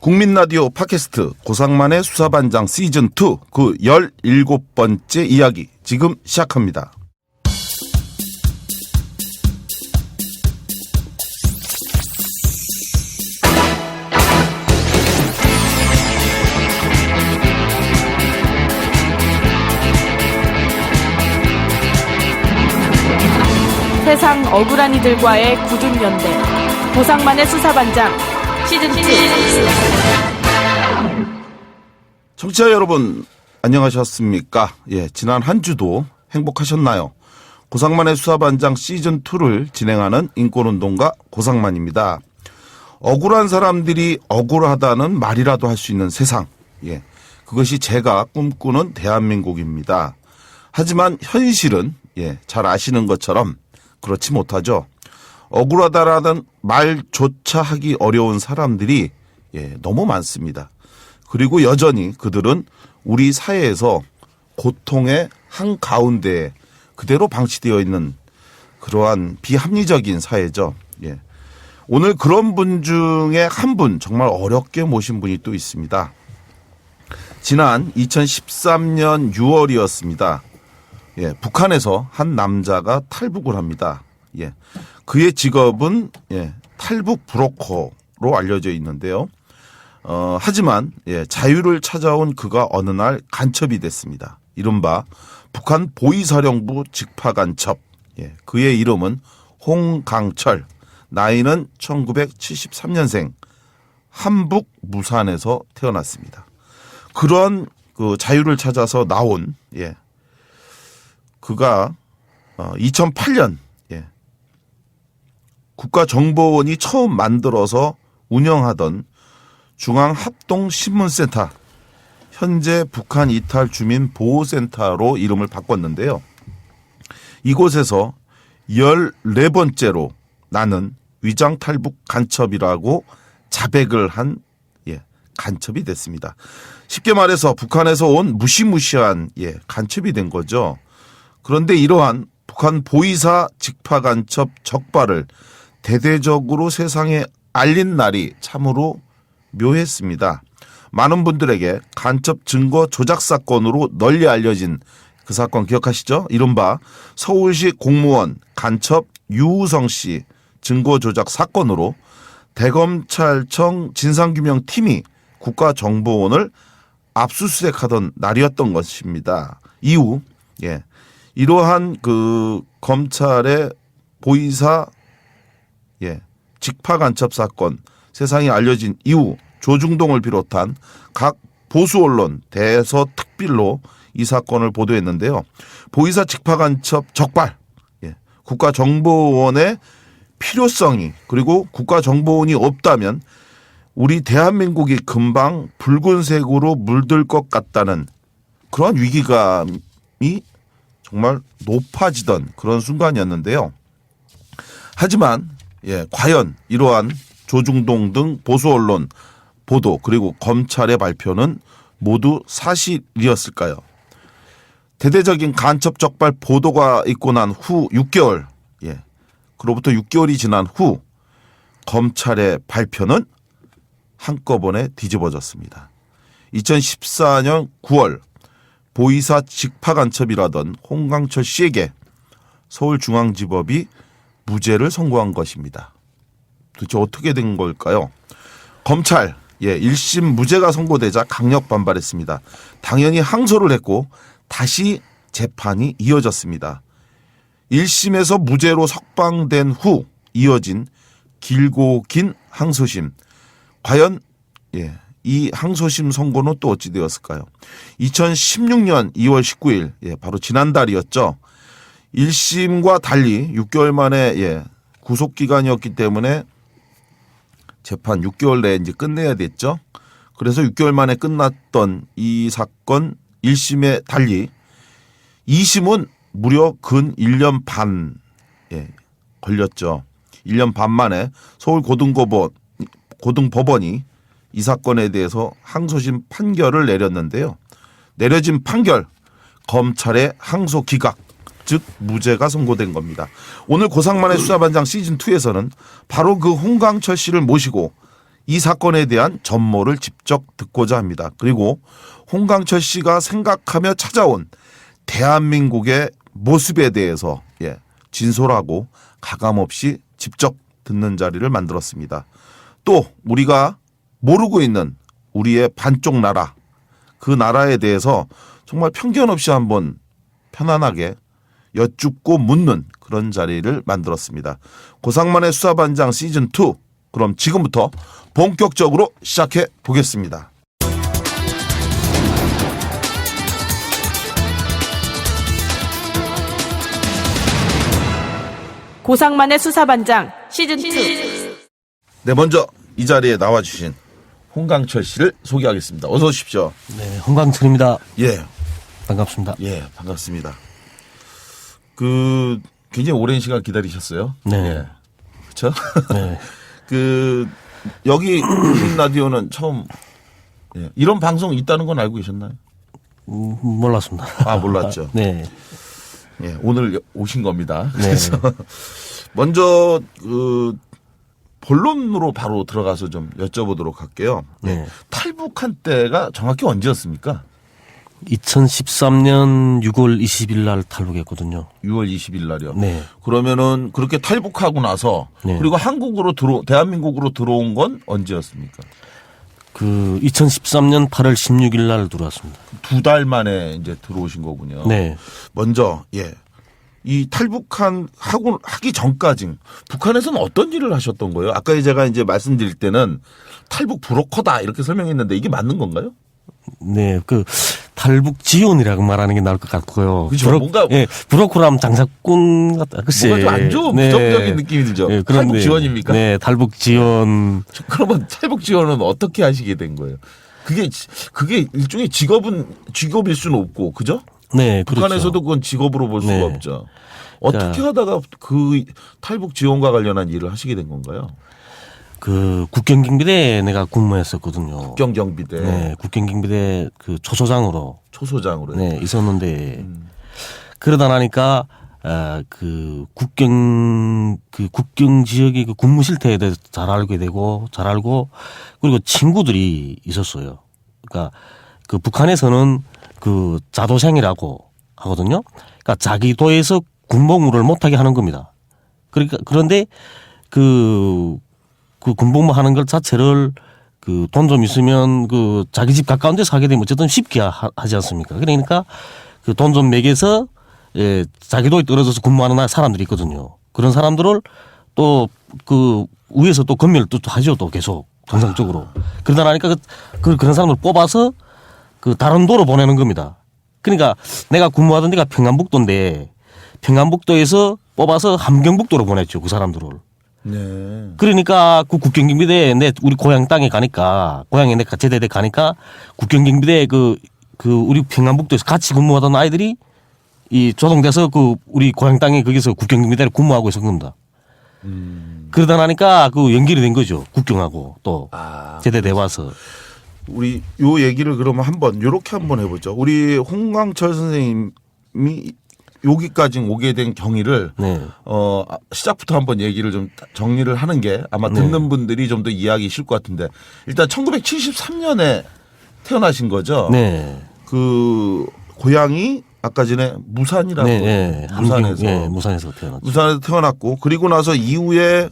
국민라디오 팟캐스트 고상만의 수사반장 시즌2 그 17번째 이야기 지금 시작합니다. 세상 억울한 이들과의 굳은 연대 고상만의 수사반장 시즌2. 청취자 여러분 안녕하셨습니까? 지난 한 주도 행복하셨나요? 고상만의 수사반장 시즌2를 진행하는 인권운동가 고상만입니다. 억울한 사람들이 억울하다는 말이라도 할 수 있는 세상, 그것이 제가 꿈꾸는 대한민국입니다. 하지만 현실은 잘 아시는 것처럼 그렇지 못하죠. 억울하다라는 말조차 하기 어려운 사람들이 너무 많습니다. 그리고 여전히 그들은 우리 사회에서 고통의 한가운데에 그대로 방치되어 있는 그러한 비합리적인 사회죠. 오늘 그런 분 중에 한 분 정말 어렵게 모신 분이 또 있습니다. 지난 2013년 6월이었습니다. 북한에서 한 남자가 탈북을 합니다. 그의 직업은 탈북 브로커로 알려져 있는데요. 하지만 자유를 찾아온 그가 어느 날 간첩이 됐습니다. 이른바 북한 보위사령부 직파간첩. 그의 이름은 홍강철. 나이는 1973년생. 함북 무산에서 태어났습니다. 그런 그 자유를 찾아서 나온 그가 2008년 국가정보원이 처음 만들어서 운영하던 중앙합동신문센터, 현재 북한 이탈 주민 보호센터로 이름을 바꿨는데요. 이곳에서 14번째로 나는 위장탈북 간첩이라고 자백을 한 간첩이 됐습니다. 쉽게 말해서 북한에서 온 무시무시한 간첩이 된 거죠. 그런데 이러한 북한 보위사 직파간첩 적발을 대대적으로 세상에 알린 날이 참으로 묘했습니다. 많은 분들에게 간첩 증거 조작 사건으로 널리 알려진 그 사건 기억하시죠? 이른바 서울시 공무원 간첩 유우성 씨 증거 조작 사건으로 대검찰청 진상규명팀이 국가정보원을 압수수색하던 날이었던 것입니다. 이후 이러한 그 검찰의 보위사 직파 간첩 사건 세상에 알려진 이후 조중동을 비롯한 각 보수 언론 대서특필로 이 사건을 보도했는데요. 보위사 직파 간첩 적발, 국가정보원의 필요성이 그리고 국가정보원이 없다면 우리 대한민국이 금방 붉은색으로 물들 것 같다는 그런 위기감이 정말 높아지던 그런 순간이었는데요. 하지만 과연 이러한 조중동 등 보수 언론 보도 그리고 검찰의 발표는 모두 사실이었을까요? 대대적인 간첩 적발 보도가 있고 난 후 6개월, 그로부터 6개월이 지난 후 검찰의 발표는 한꺼번에 뒤집어졌습니다. 2014년 9월 보위사 직파 간첩이라던 홍강철 씨에게 서울중앙지법이 무죄를 선고한 것입니다. 도대체 어떻게 된 걸까요? 검찰 1심 무죄가 선고되자 강력 반발했습니다. 당연히 항소를 했고 다시 재판이 이어졌습니다. 1심에서 무죄로 석방된 후 이어진 길고 긴 항소심. 과연 이 항소심 선고는 또 어찌 되었을까요? 2016년 2월 19일 바로 지난달이었죠. 1심과 달리 6개월 만에 구속기간이었기 때문에 재판 6개월 내에 이제 끝내야 됐죠. 그래서 6개월 만에 끝났던 이 사건 1심에 달리 2심은 무려 근 1년 반 걸렸죠. 1년 반 만에 서울 고등법원이 이 사건에 대해서 항소심 판결을 내렸는데요. 내려진 판결 검찰의 항소 기각 즉 무죄가 선고된 겁니다. 오늘 고상만의 수사반장 시즌2에서는 바로 그 홍강철 씨를 모시고 이 사건에 대한 전모를 직접 듣고자 합니다. 그리고 홍강철 씨가 생각하며 찾아온 대한민국의 모습에 대해서 진솔하고 가감없이 직접 듣는 자리를 만들었습니다. 또 우리가 모르고 있는 우리의 반쪽 나라, 그 나라에 대해서 정말 편견 없이 한번 편안하게 여쭙고 묻는 그런 자리를 만들었습니다. 고상만의 수사반장 시즌2, 그럼 지금부터 본격적으로 시작해 보겠습니다. 고상만의 수사반장 시즌2. 네, 먼저 이 자리에 나와주신 홍강철 씨를 소개하겠습니다. 어서 오십시오. 네, 홍광철입니다. 예, 반갑습니다. 예, 반갑습니다. 굉장히 오랜 시간 기다리셨어요. 네. 예. 그렇죠? 네. 여기 국민 라디오는 처음 이런 방송 있다는 건 알고 계셨나요? 몰랐습니다. 아, 몰랐죠. 네. 예, 오늘 오신 겁니다. 네. 그래서 먼저 본론으로 바로 들어가서 좀 여쭤보도록 할게요. 네. 탈북한 때가 정확히 언제였습니까? 2013년 6월 20일 날 탈북했거든요. 6월 20일 날이요. 네. 그러면은 그렇게 탈북하고 나서 네. 그리고 대한민국으로 들어온 건 언제였습니까? 2013년 8월 16일 날 들어왔습니다. 2달 만에 이제 들어오신 거군요. 네. 먼저 이 하기 전까지 북한에서는 어떤 일을 하셨던 거예요? 아까 제가 이제 말씀드릴 때는 탈북 브로커다 이렇게 설명했는데 이게 맞는 건가요? 네. 탈북 지원이라고 말하는 게 나을 것 같고요. 그죠. 뭔가 브로커라면 장사꾼 같다. 글쎄. 뭔가 좀 안 좋은 부정적인 느낌이 들죠. 네, 탈북 지원입니까? 네, 탈북 지원. 그러면 탈북 지원은 어떻게 하시게 된 거예요? 그게 일종의 직업일 수는 없고, 그죠? 네, 그렇죠. 북한에서도 그건 직업으로 볼 수가 네. 없죠. 어떻게 하다가 그 탈북 지원과 관련한 일을 하시게 된 건가요? 국경경비대에 내가 근무했었거든요. 국경경비대. 네, 국경경비대 초소장으로. 초소장으로. 네, 있었는데 그러다 나니까 국경 지역의 근무 실태에 대해서 잘 알고 그리고 친구들이 있었어요. 그러니까 북한에서는 자도생이라고 하거든요. 그러니까 자기 도에서 군복무를 못하게 하는 겁니다. 그런데 군복무 하는 것 자체를 돈 좀 있으면 자기 집 가까운 데서 하게 되면 어쨌든 쉽게 하지 않습니까? 그러니까 돈 좀 매겨서 자기 도에 떨어져서 근무하는 사람들이 있거든요. 그런 사람들을 또 위에서 또 검열을 또 하죠. 또 계속 정상적으로. 그러다 나니까 그런 사람들 뽑아서 다른 도로 보내는 겁니다. 그러니까 내가 근무하던 데가 평안북도인데 평안북도에서 뽑아서 함경북도로 보냈죠. 그 사람들을. 네. 그러니까 국경경비대에 우리 고향 땅에 가니까 고향에 내가 제대대 가니까 국경경비대에 우리 평안북도에서 같이 근무하던 아이들이 이 조동돼서 우리 고향 땅에 거기서 국경경비대를 근무하고 있었던 겁니다. 그러다 나니까 연결이 된 거죠. 국경하고 또 제대대 와서. 우리 요 얘기를 그러면 요렇게 한번 해보죠. 우리 홍광철 선생님이 여기까지 오게 된 경위를 네. 시작부터 한번 얘기를 좀 정리를 하는 게 아마 듣는 분들이 좀 더 이해하기 쉬울 것 같은데 일단 1973년에 태어나신 거죠. 네. 고향이 아까 전에 무산이라고. 네. 무산에서. 네. 무산에서 태어났죠. 무산에서 태어났고 그리고 나서 이후에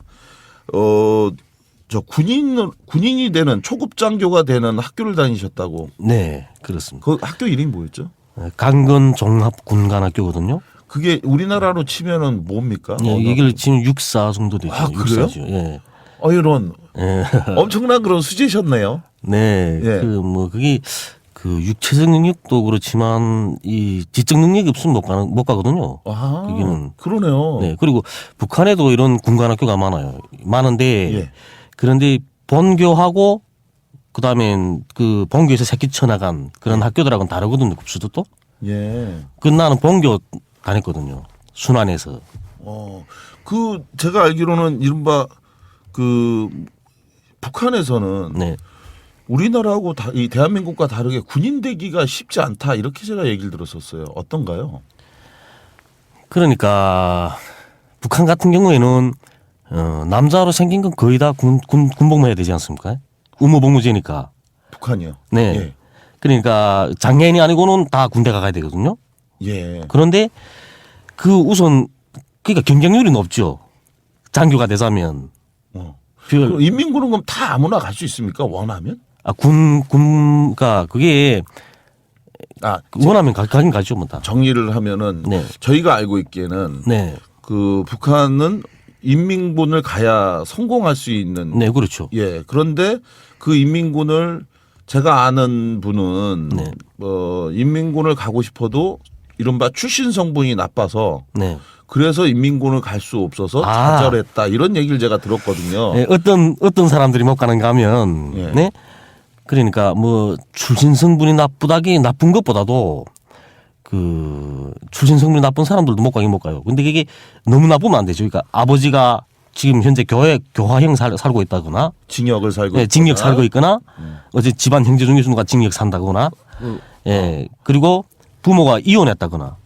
군인이 되는 초급장교가 되는 학교를 다니셨다고. 네, 그렇습니다. 그 학교 이름이 뭐였죠? 강건 종합군관학교거든요. 그게 우리나라로 치면은 뭡니까? 네, 이게 지금 6사 정도 되죠. 아, 그래요? 6사죠. 예. 이런 예. 엄청난 그런 수제셨네요. 네. 예. 그게 육체적 능력도 그렇지만 이 지적 능력이 없으면 못 가거든요. 아, 거기는. 그러네요. 네. 그리고 북한에도 이런 군관학교가 많은데 예. 그런데 본교하고 그다음에 본교에서 새끼 쳐나간 그런 학교들하고는 다르거든요. 급수도 또. 예. 나는 본교 다녔거든요. 순안에서. 제가 알기로는 이른바 북한에서는 네. 우리나라하고 이 대한민국과 다르게 군인 되기가 쉽지 않다 이렇게 제가 얘기를 들었었어요. 어떤가요? 그러니까 북한 같은 경우에는 남자로 생긴 건 거의 다 군복무 해야 되지 않습니까? 의무복무제니까. 북한이요. 네. 예. 그러니까 장애인이 아니고는 다 군대 가야 되거든요. 예. 그런데 그 우선 그러니까 경쟁률이 높죠. 장교가 되자면. 그럼 인민군은 그럼 다 아무나 갈 수 있습니까? 원하면? 그러니까 그게 원하면 가긴 가죠, 뭐 다. 정리를 하면은 네. 저희가 알고 있기에는 네. 그 북한은 인민군을 가야 성공할 수 있는. 네, 그렇죠. 예. 그런데 그 인민군을 제가 아는 분은 네. 인민군을 가고 싶어도 이른바 출신 성분이 나빠서 네. 그래서 인민군을 갈 수 없어서 아. 좌절했다 이런 얘기를 제가 들었거든요. 네, 어떤 사람들이 못 가는가 하면 예. 네. 그러니까 뭐 출신 성분이 나쁜 것보다도 그 출신 성분이 나쁜 사람들도 못 가긴 못 가요. 근데 그게 너무 나쁘면 안 되죠. 그러니까 아버지가 지금 현재 교화형 살고 있다거나 징역을 살고 네, 징역 있거나. 살고 있거나 어제 집안 형제 중에 누가 징역 산다거나 예. 그리고 부모가 이혼했다거나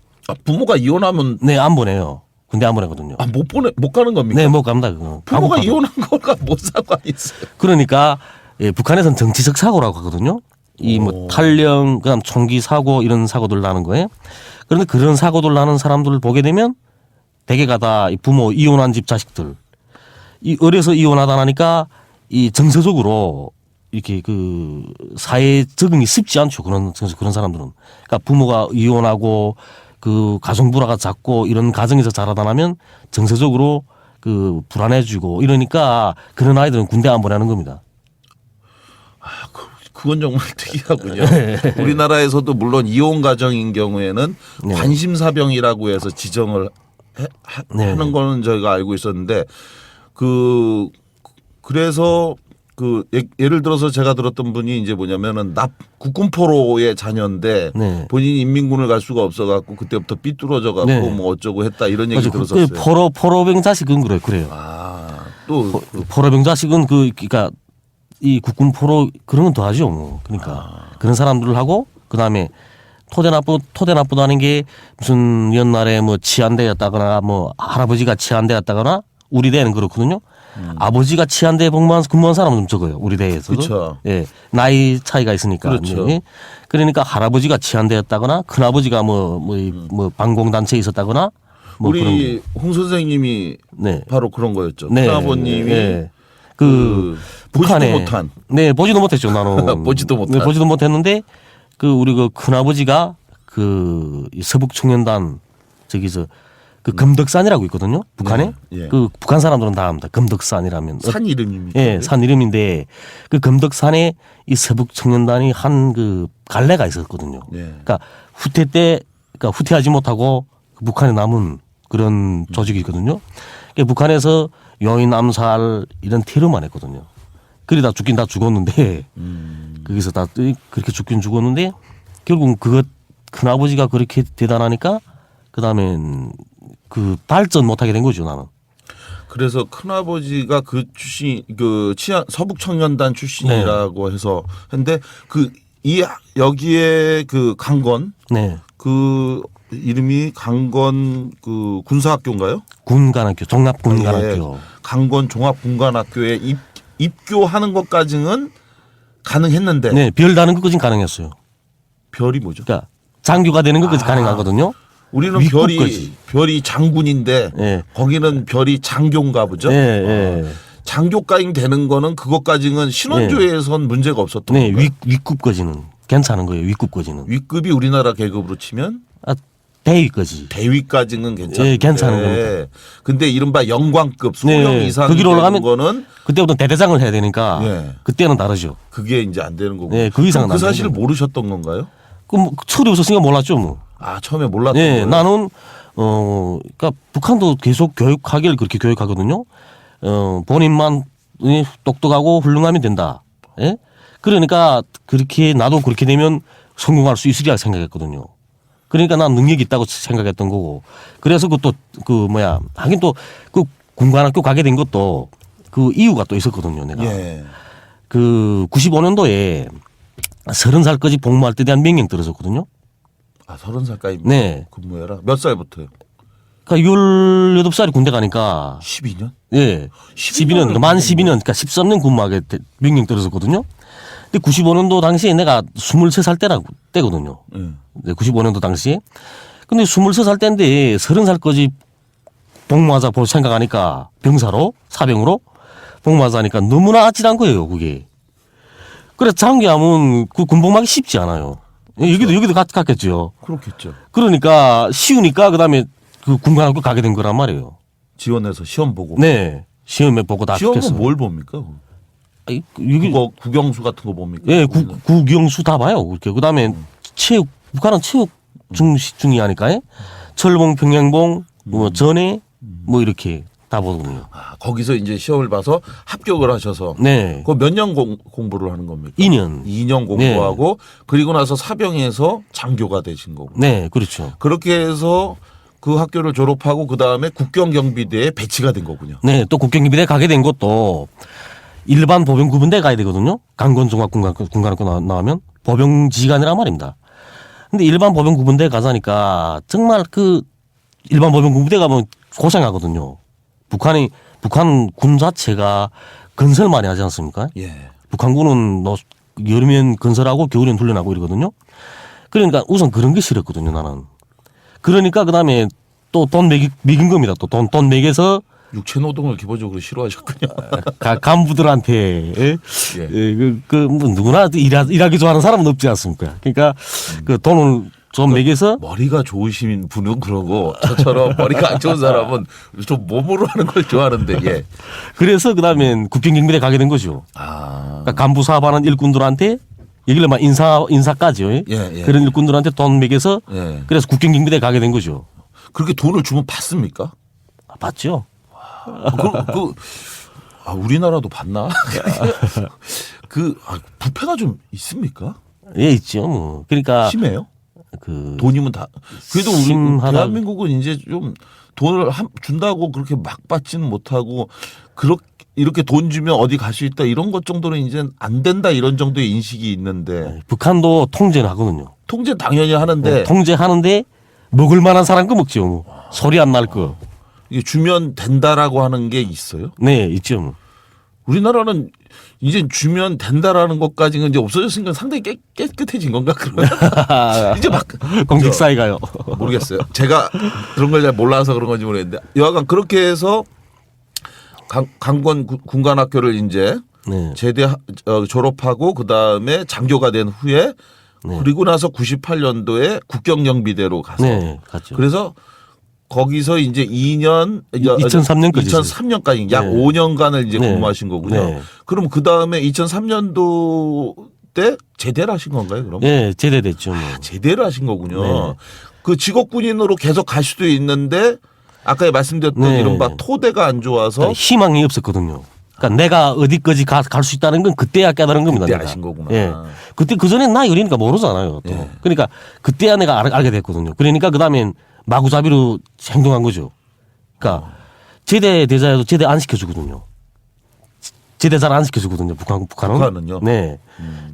부모가 이혼하면 네, 안 보내요. 군대 안 보내거든요. 못 가는 겁니까? 네, 못 갑니다. 그거. 부모가 가고 이혼한 거가 뭔 상관이 있어요? 그러니까 예, 북한에서는 정치적 사고라고 하거든요. 이 뭐 탈령, 그다음 총기 사고 이런 사고들 나는 거예요. 그런데 그런 사고들 나는 사람들을 보게 되면 대개가 다 부모 이혼한 집 자식들. 이 어려서 이혼하다 나니까 이 정서적으로 이렇게 그 사회 적응이 쉽지 않죠. 그런 사람들은. 그러니까 부모가 이혼하고 그 가정 불화가 잦고 이런 가정에서 자라다 나면 정서적으로 그 불안해지고 이러니까 그런 아이들은 군대 안 보내는 겁니다. 그건 정말 특이하군요. 우리나라에서도 물론 이혼 가정인 경우에는 네. 관심사병이라고 해서 지정을 네. 하는 거는 저희가 알고 있었는데 그래서 예를 들어서 제가 들었던 분이 이제 뭐냐면은 국군포로의 자녀인데 네. 본인이 인민군을 갈 수가 없어갖고 그때부터 삐뚤어져 갖고 네. 뭐 어쩌고 했다 이런 얘기 맞아요. 들었었어요. 포로병 자식은 그래요. 또 포로병 자식은 그러니까 이 국군 포로 그런 건 더 하죠. 뭐. 그러니까 그런 사람들을 하고 그다음에 토대 납부다는 게 무슨 옛날에 뭐 치안대였다거나 뭐 할아버지가 치안대였다거나 우리 대는 그렇거든요. 아버지가 치안대에 근무한 사람은 좀 적어요. 우리 대에서도. 그렇죠. 예. 나이 차이가 있으니까. 그렇죠. 예. 그러니까 할아버지가 치안대였다거나 큰아버지가 뭐 반공단체에 있었다거나 뭐 그런 우리 게. 홍 선생님이 네. 바로 그런 거였죠. 네. 큰아버님이 네. 보지도 못한. 네, 보지도 못했죠, 나는. 보지도 못한. 네, 보지도 못했는데 우리 큰아버지가 이 서북 청년단 저기서 금덕산이라고 있거든요. 북한에. 네, 예. 북한 사람들은 다 압니다. 금덕산이라면. 산 이름입니까? 예, 산 이름인데 금덕산에 이 서북 청년단이 한 갈래가 있었거든요. 예. 그러니까 후퇴하지 못하고 북한에 남은 그런 조직이 있거든요. 그러니까 북한에서 여인 암살 이런 테러만 했거든요. 그러다 죽긴 다 죽었는데 거기서 다 그렇게 죽긴 죽었는데 결국 큰아버지가 그렇게 대단하니까 그다음엔 발전 못하게 된 거죠, 나는. 그래서 큰아버지가 서북 청년단 출신이라고 해서 했는데 여기에 강건 네. 이름이 강건 군사학교인가요? 군관학교, 종합군관학교. 예, 강건 종합군관학교에 입교하는 것까지는 가능했는데. 네, 별 다는 것까지는 가능했어요. 별이 뭐죠? 그러니까 장교가 되는 것까지 가능하거든요. 우리는 윗국까지. 별이 장군인데 예. 거기는 별이 장교인가 보죠. 예, 예. 장교까지 되는 거는 그것까지는 신원조에선 문제가 없었던 네, 거예요. 윗급까지는 괜찮은 거예요. 윗급까지는. 윗급이 우리나라 계급으로 치면 대위까지. 대위까지는 괜찮은데. 예, 괜찮은 겁니다. 근데 이른바 영광급 소령 네, 이상 거기로 되는 올라가면 거는 그때부터 대대장을 해야 되니까 예. 그때는 다르죠. 그게 이제 안 되는 거고. 네, 그 이상은 그 안 사실을 되는 모르셨던 건가요? 철이 없었으니까 몰랐죠, 뭐. 처음에 몰랐던 네, 거예요. 나는 그러니까 북한도 계속 교육하기를 그렇게 교육하거든요. 본인만 똑똑하고 훌륭하면 된다. 예? 그러니까 나도 그렇게 되면 성공할 수 있으리라 생각했거든요. 그러니까 난 능력이 있다고 생각했던 거고. 그래서 하긴 또 군관학교 가게 된 것도 이유가 또 있었거든요, 내가. 예. 95년도에 30살까지 복무할 때 대한 명령 떨어졌거든요. 30살까지 네. 근무해라. 몇 살부터요? 그러니까 18살이 군대 가니까 12년? 예. 12년, 만 12년, 그러니까 13년 근무하게 명령 떨어졌거든요. 근데 95년도 당시에 내가 23살 때거든요. 네, 95년도 당시에. 근데 23살 때인데 30살까지 복무하자 볼 생각하니까 병사로, 사병으로 복무하자 하니까 너무나 아찔한 거예요, 그게. 그래서 장기하면 그 군복무하기 쉽지 않아요. 여기도 같겠죠. 그렇겠죠. 그러니까 쉬우니까 그다음에 그 군관학교 가게 된 거란 말이에요. 지원해서 시험 보고. 네. 시험에 보고 다 시험은 합격했어. 뭘 봅니까? 아니, 여기 그거 국영수 같은 거 봅니까? 예, 국영수 다 봐요. 그렇게. 그다음에 체육, 북한은 체육 중이 하니까 철봉, 평양봉, 뭐 전해 뭐 이렇게 다 보거든요. 아, 거기서 이제 시험을 봐서 합격을 하셔서. 네. 그 몇 년 공부를 하는 겁니까? 2년. 2년 공부하고 그리고 나서 사병에서 장교가 되신 거고. 네, 그렇죠. 그렇게 해서 그 학교를 졸업하고 그 다음에 국경경비대에 배치가 된 거군요. 네, 또 국경기비대 가게 된 것도 일반 보병구분대 가야 되거든요. 강건종합군관학교 나오면 보병지간이란 말입니다. 근데 일반 보병구분대 가자니까 정말 그 일반 보병구분대 가면 고생하거든요. 북한 군 자체가 건설 많이 하지 않습니까? 예. 북한군은 여름엔 건설하고 겨울엔 훈련하고 이러거든요. 그러니까 우선 그런 게 싫었거든요, 나는. 그러니까 그다음에 또 돈 매긴 겁니다. 또 돈 매겨서 육체 노동을 기본적으로 싫어하셨군요. 간부들한테 뭐 누구나 일하기 좋아하는 사람은 없지 않습니까? 그러니까 그 돈을 좀 매겨서 머리가 좋으신 분은 그러고 저처럼 머리가 안 좋은 사람은 좀 몸으로 하는 걸 좋아하는데 예. 그래서 그다음엔 국경경비대 가게 된 거죠. 아. 그러니까 간부 사업하는 일꾼들한테 얘기를 막 인사까지요. 예. 그런 일꾼들한테 돈 매겨서 예. 그래서 국경경비대 가게 된 거죠. 그렇게 돈을 주면 받습니까? 봤죠. 우리나라도 받나? 부패가 좀 있습니까? 예, 있죠. 뭐. 그러니까 심해요? 그 돈이면 다. 그래도 우리 대한민국은 이제 좀 돈을 준다고 그렇게 막 받지는 못하고 이렇게 돈 주면 어디 갈 수 있다 이런 것 정도는 이제 안 된다 이런 정도의 인식이 있는데 북한도 통제는 하거든요. 통제 당연히 하는데 통제하는데 먹을 만한 사람 거 먹죠. 뭐. 소리 안 날 거. 이게 주면 된다라고 하는 게 있어요? 네, 있죠. 뭐. 우리나라는 이제 주면 된다라는 것까지는 이제 없어졌으니까 상당히 깨끗해진 건가 그러면 이제 막 공직 사회가요. 모르겠어요. 제가 그런 걸 잘 몰라서 그런 건지 모르겠는데 여하간 그렇게 해서 강권 군관학교를 이제 네. 졸업하고 그 다음에 장교가 된 후에 그리고 나서 98년도에 국경경비대로 가서 네, 갔죠. 그래서 거기서 이제 2003년까지 약 네. 5년간을 이제 네. 근무하신 거군요. 네. 그럼 그 다음에 2003년도 때 제대를 하신 건가요? 그럼? 네, 제대됐죠. 뭐. 제대를 하신 거군요. 네. 그 직업군인으로 계속 갈 수도 있는데 아까 말씀드렸던 네. 이른바 토대가 안 좋아서 그러니까 희망이 없었거든요. 그러니까 내가 어디까지 갈 수 있다는 건 그때야 깨달은 겁니다. 그때 내가. 아신 거구나. 예. 그때 그전엔 나 어리니까 모르잖아요. 또. 예. 그러니까 그때야 내가 알게 됐거든요. 그러니까 그다음엔 마구잡이로 행동한 거죠. 그러니까 제대 대자에도 제대 안 시켜주거든요. 제대 잘 안 시켜주거든요. 북한은. 북한은요? 네.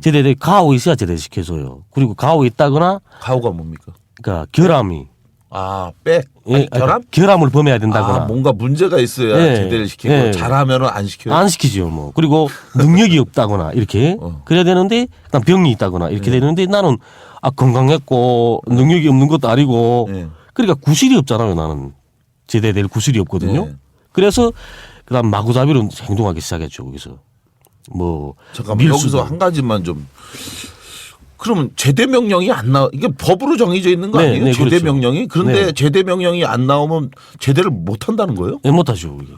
제대 가오 있어야 제대 시켜줘요. 그리고 가오 있다거나 가오가 뭡니까? 그러니까 결함이 백. 아니, 결함? 결함을 범해야 된다거나. 뭔가 문제가 있어야 네. 제대를 시키고 네. 잘하면은 안 시켜요. 안 시키죠. 뭐. 그리고 능력이 없다거나 이렇게 그래야 되는데 그냥 병이 있다거나 이렇게 되는데 나는 건강했고 능력이 없는 것도 아니고 네. 그러니까 구실이 없잖아요. 나는 제대될 구실이 없거든요. 네. 그래서 그다음 마구잡이로 행동하기 시작했죠. 거기서 뭐 잠깐만 여기서 한 가지만 좀. 그러면 제대 명령이 안 이게 법으로 정해져 있는 거 네, 아니에요? 네, 제대 그렇죠. 명령이? 그런데 네. 제대 명령이 안 나오면 제대를 못 한다는 거예요? 네, 못하죠. 이게.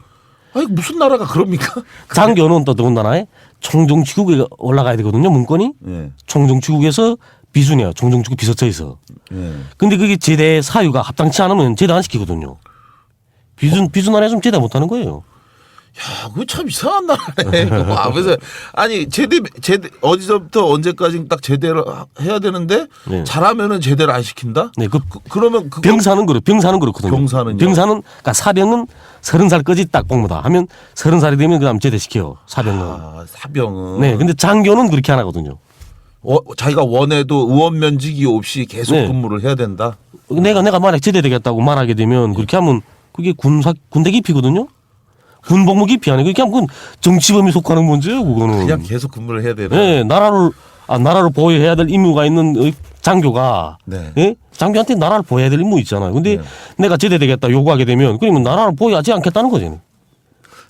아니 무슨 나라가 그럽니까? 장교는 또 더군다나 총정치국에 올라가야 되거든요. 문건이 네. 총정치국에서 비순이야. 총정치국 비서처에서. 네. 근데 그게 제대 사유가 합당치 않으면 제대 안 시키거든요. 비준 안에 좀 제대 못하는 거예요. 야, 그거 참 이상한 나라네. 그래서 아니 제대 어디서부터 언제까지 딱 제대를 해야 되는데 네. 잘하면은 제대를 안 시킨다? 네, 그러면 그거 병사는 그렇거든요. 병사는요? 병사는 그러니까 사병은 30살까지 딱 복무다 하면 30살이 되면 그다음 제대 시켜요. 사병은. 사병은 네, 근데 장교는 그렇게 안 하거든요. 자기가 원해도 의원 면직이 없이 계속 네. 근무를 해야 된다. 내가 만약 제대되겠다고 말하게 되면 그렇게 하면 그게 군대 기피거든요. 군복무 기피 아니고 그렇게 하면 그건 정치범위 속하는 문제예요. 그거는. 그냥 계속 근무를 해야 되는. 네, 나라를 보호해야 될 임무가 있는 장교가 네. 예? 장교한테 나라를 보호해야 될 임무 있잖아요. 근데 네. 내가 제대되겠다 요구하게 되면 그러면 나라를 보호하지 않겠다는 거죠.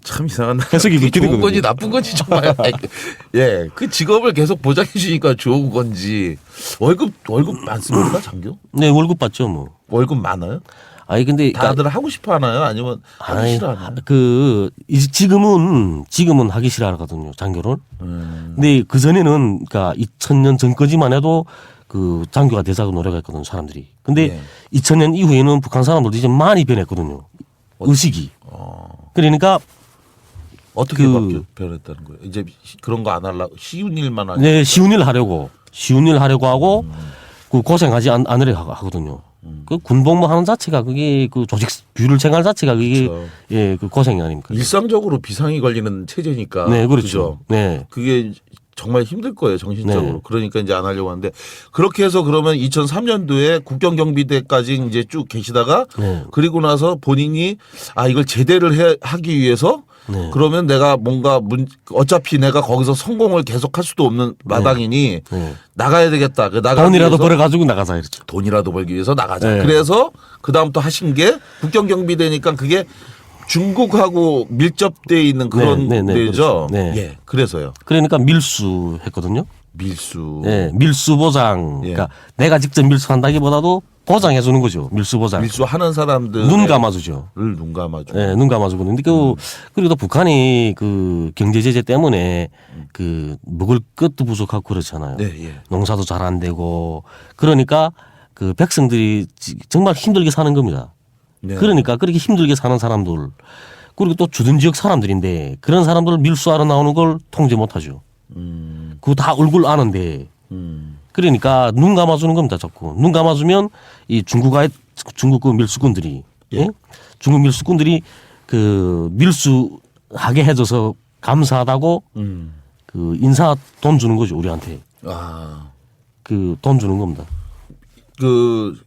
참 이상한 해석이 그게 그렇게 좋은 되거든요. 건지 나쁜 건지 정말 예, 그 직업을 계속 보장해 주니까 좋은 건지 월급 많습니까 장교? 네, 월급 받죠 뭐. 월급 많아요? 아니 근데 다들 하고 싶어 하나요? 아니면 하기 아니, 싫어하나요? 지금은 하기 싫어하거든요 장교를. 근데 그 전에는 그러니까 2000년 전까지만 해도 그 장교가 되자고 노력했거든요 사람들이. 근데 네. 2000년 이후에는 북한 사람들도 이제 많이 변했거든요. 의식이. 그러니까 어떻게 그- 변했다는 거예요? 이제 그런 거 안 하려고 쉬운 일만 하고. 네, 쉬운 일 하려고 하고 그 고생하지 않으려 하거든요. 그 군복무 하는 자체가 그게 그 조직 뷰를 생활 자체가 그게 그렇죠. 예, 그 고생이 아닙니까? 일상적으로 비상이 걸리는 체제니까. 네, 그렇죠. 그죠? 네. 그게 정말 힘들 거예요, 정신적으로. 네. 그러니까 이제 안 하려고 하는데 그렇게 해서 그러면 2003년도에 국경경비대까지 이제 쭉 계시다가 네. 그리고 나서 본인이 이걸 제대를 하기 위해서 네. 그러면 내가 뭔가 어차피 내가 거기서 성공을 계속할 수도 없는 마당이니 네. 나가야 되겠다. 나가기 돈이라도 위해서 벌어가지고 나가자 이랬죠. 돈이라도 벌기 위해서 나가자. 네. 그래서 그 다음부터 하신 게 국경경비대니까 그게 중국하고 밀접돼 있는 그런 네, 네, 네, 데죠. 그렇죠. 네. 예, 그래서요. 그러니까 밀수했거든요. 밀수. 예, 밀수 보장. 예. 그러니까 내가 직접 밀수한다기보다도 보장해 주는 거죠. 밀수 보장. 밀수하는 사람들 눈 감아주죠. 눈 감아주고. 예, 눈 감아주고 있는데 그리고 또 북한이 그 경제 제재 때문에 그 먹을 것도 부족하고 그렇잖아요. 네, 예. 농사도 잘 안 되고 그러니까 그 백성들이 정말 힘들게 사는 겁니다. 네. 그러니까 그렇게 힘들게 사는 사람들 그리고 또 주둔 지역 사람들인데 그런 사람들을 밀수하러 나오는 걸 통제 못하죠. 그거 다 얼굴 아는데 그러니까 눈 감아주는 겁니다. 자꾸 눈 감아주면 이 중국 그 밀수꾼들이 예? 중국 밀수꾼들이 그 밀수하게 해줘서 감사하다고 그 인사 돈 주는 거죠 우리한테 아, 그 돈 주는 겁니다.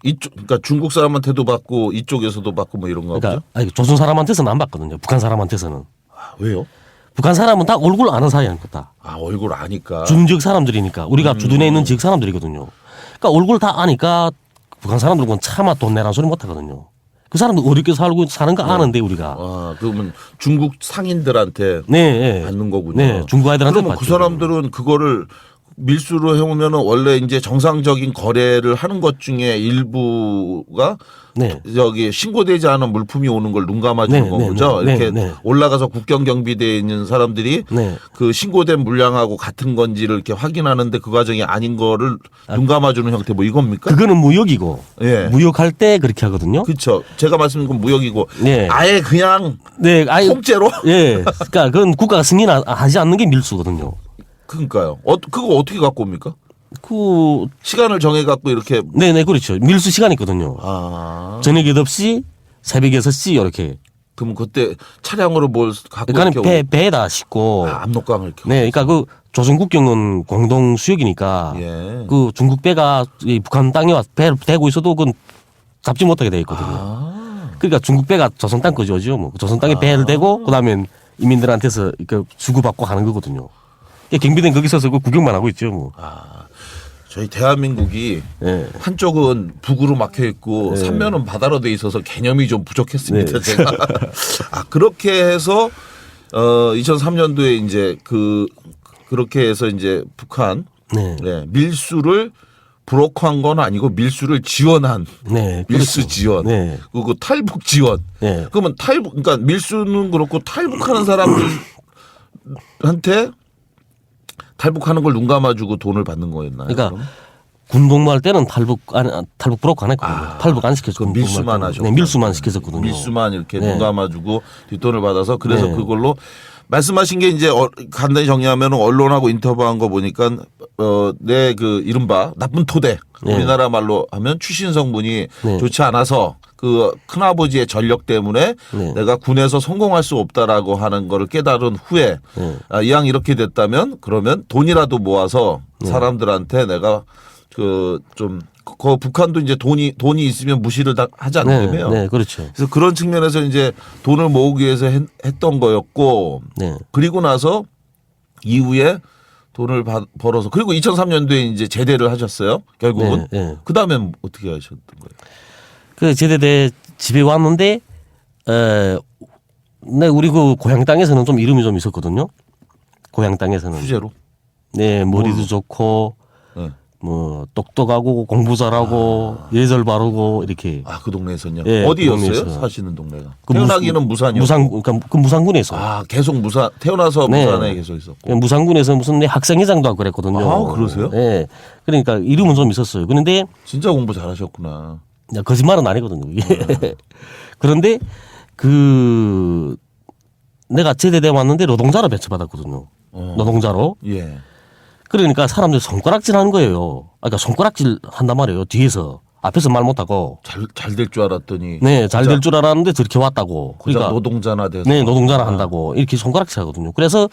이쪽 그러니까 중국 사람한테도 받고 이쪽에서도 받고 뭐 이런 거 그러니까 보죠? 아니, 조선 사람한테서는 안 받거든요. 북한 사람한테서는 왜요? 북한 사람은 다 얼굴 아는 사이니까 다. 얼굴 아니까. 주둔지역 사람들이니까 우리가 주둔에 있는 지역 사람들이거든요. 그러니까 얼굴 다 아니까 북한 사람들은 차마 돈 내라는 소리 못 하거든요. 그 사람들 어렵게 살고 사는 거 아는데 우리가. 그러면 중국 상인들한테 네, 받는 거군요. 네, 중국 아이들한테 그러면 그 받죠. 사람들은 그거를 밀수로 해오면 원래 이제 정상적인 거래를 하는 것 중에 일부가 네. 저기 신고되지 않은 물품이 오는 걸 눈 감아주는 네, 건 네, 거죠. 네, 이렇게 네. 올라가서 국경경비대에 있는 사람들이 네. 그 신고된 물량하고 같은 건지를 이렇게 확인하는데 그 과정이 아닌 거를 눈 감아주는 형태 뭐 이겁니까? 그거는 무역이고 예. 무역할 때 그렇게 하거든요. 그렇죠. 제가 말씀드린 건 무역이고 네. 아예 그냥 네, 아예 통째로 예, 그러니까 그건 국가가 승인하지 않는 게 밀수거든요. 그러니까요. 그거 어떻게 갖고 옵니까? 그 시간을 정해 갖고 이렇게 네네 그렇죠. 밀수 시간이 있거든요. 저녁 8시, 새벽 6시 이렇게. 그럼 그때 차량으로 뭘 갖고 그러니까 이렇게 배에다 싣고. 압록강을 이렇게 네, 그러니까 그 조선 국경은 공동 수역이니까 예. 그 중국 배가 이 북한 땅에 와 배를 대고 있어도 그건 잡지 못하게 돼 있거든요. 그러니까 중국 배가 조선 땅 거죠, 뭐 조선 땅에 배를 대고 그다음에 이민들한테서 그 주고받고 하는 거거든요. 경비대는 거기 서서 그 구경만 하고 있죠, 뭐. 저희 대한민국이 네. 한쪽은 북으로 막혀 있고 삼면은 바다로 돼 있어서 개념이 좀 부족했습니다. 네. 제가 그렇게 해서 2003년도에 이제 그렇게 해서 이제 북한 네. 밀수를 브로커한 건 아니고 밀수를 지원한 네. 밀수 그렇죠. 지원 네. 그리고 탈북 지원. 네. 그러면 그러니까 밀수는 그렇고 탈북하는 사람들한테 탈북하는 걸 눈 감아주고 돈을 받는 거였나요? 그러니까 그럼? 군복무할 때는 탈북 브로커 안 했거든요. 탈북 안 시켰죠. 그 밀수만 하셨고. 네, 밀수만 시켰었거든요. 밀수만 이렇게 네. 눈 감아주고 뒷돈을 받아서 그래서 네. 그걸로 말씀하신 게 이제 간단히 정리하면 언론하고 인터뷰한 거 보니까 내 그 이른바 나쁜 토대 네. 우리나라 말로 하면 출신 성분이 네. 좋지 않아서 그 큰아버지의 전력 때문에 네. 내가 군에서 성공할 수 없다라고 하는 거를 깨달은 후에 네. 이왕 이렇게 됐다면 그러면 돈이라도 모아서 사람들한테 내가 그 좀 그 북한도 이제 돈이 있으면 무시를 다 하지 않거든요. 네, 그렇죠. 그래서 그런 측면에서 이제 돈을 모으기 위해서 했던 거였고 네. 그리고 나서 이후에 돈을 벌어서 그리고 2003년도에 이제 제대를 하셨어요. 결국은 네, 네. 그 다음엔 어떻게 하셨던 거예요? 그 제대대 집에 왔는데 네, 우리 그 고향 땅에서는 좀 이름이 좀 있었거든요. 고향 땅에서는. 수제로? 네, 머리도 좋고 네. 뭐 똑똑하고 공부 잘하고 예절 바르고 이렇게. 그 동네에서요? 예, 어디였어요? 그 동네에서. 사시는 동네가? 그 태어나기는 무산이요. 그러니까 그 무산군에서. 계속 무산 태어나서 네. 무산에 계속 있었고. 무산군에서 무슨 내 학생회장도 하고 그랬거든요. 아, 그러세요? 네. 그러니까 이름은 좀 있었어요. 그런데 진짜 공부 잘하셨구나. 거짓말은 아니거든요. 이게. 그런데 그 내가 제대대 왔는데 노동자로 배치받았거든요. 노동자로. 예. 그러니까 사람들이 손가락질 하는 거예요. 그러니까 손가락질 한단 말이에요. 뒤에서. 앞에서 말 못하고. 잘 될 줄 알았더니. 네, 잘 될 줄 알았는데 저렇게 왔다고. 그러니까 노동자나 돼서. 네, 노동자나 한다고. 이렇게 손가락질 하거든요. 그래서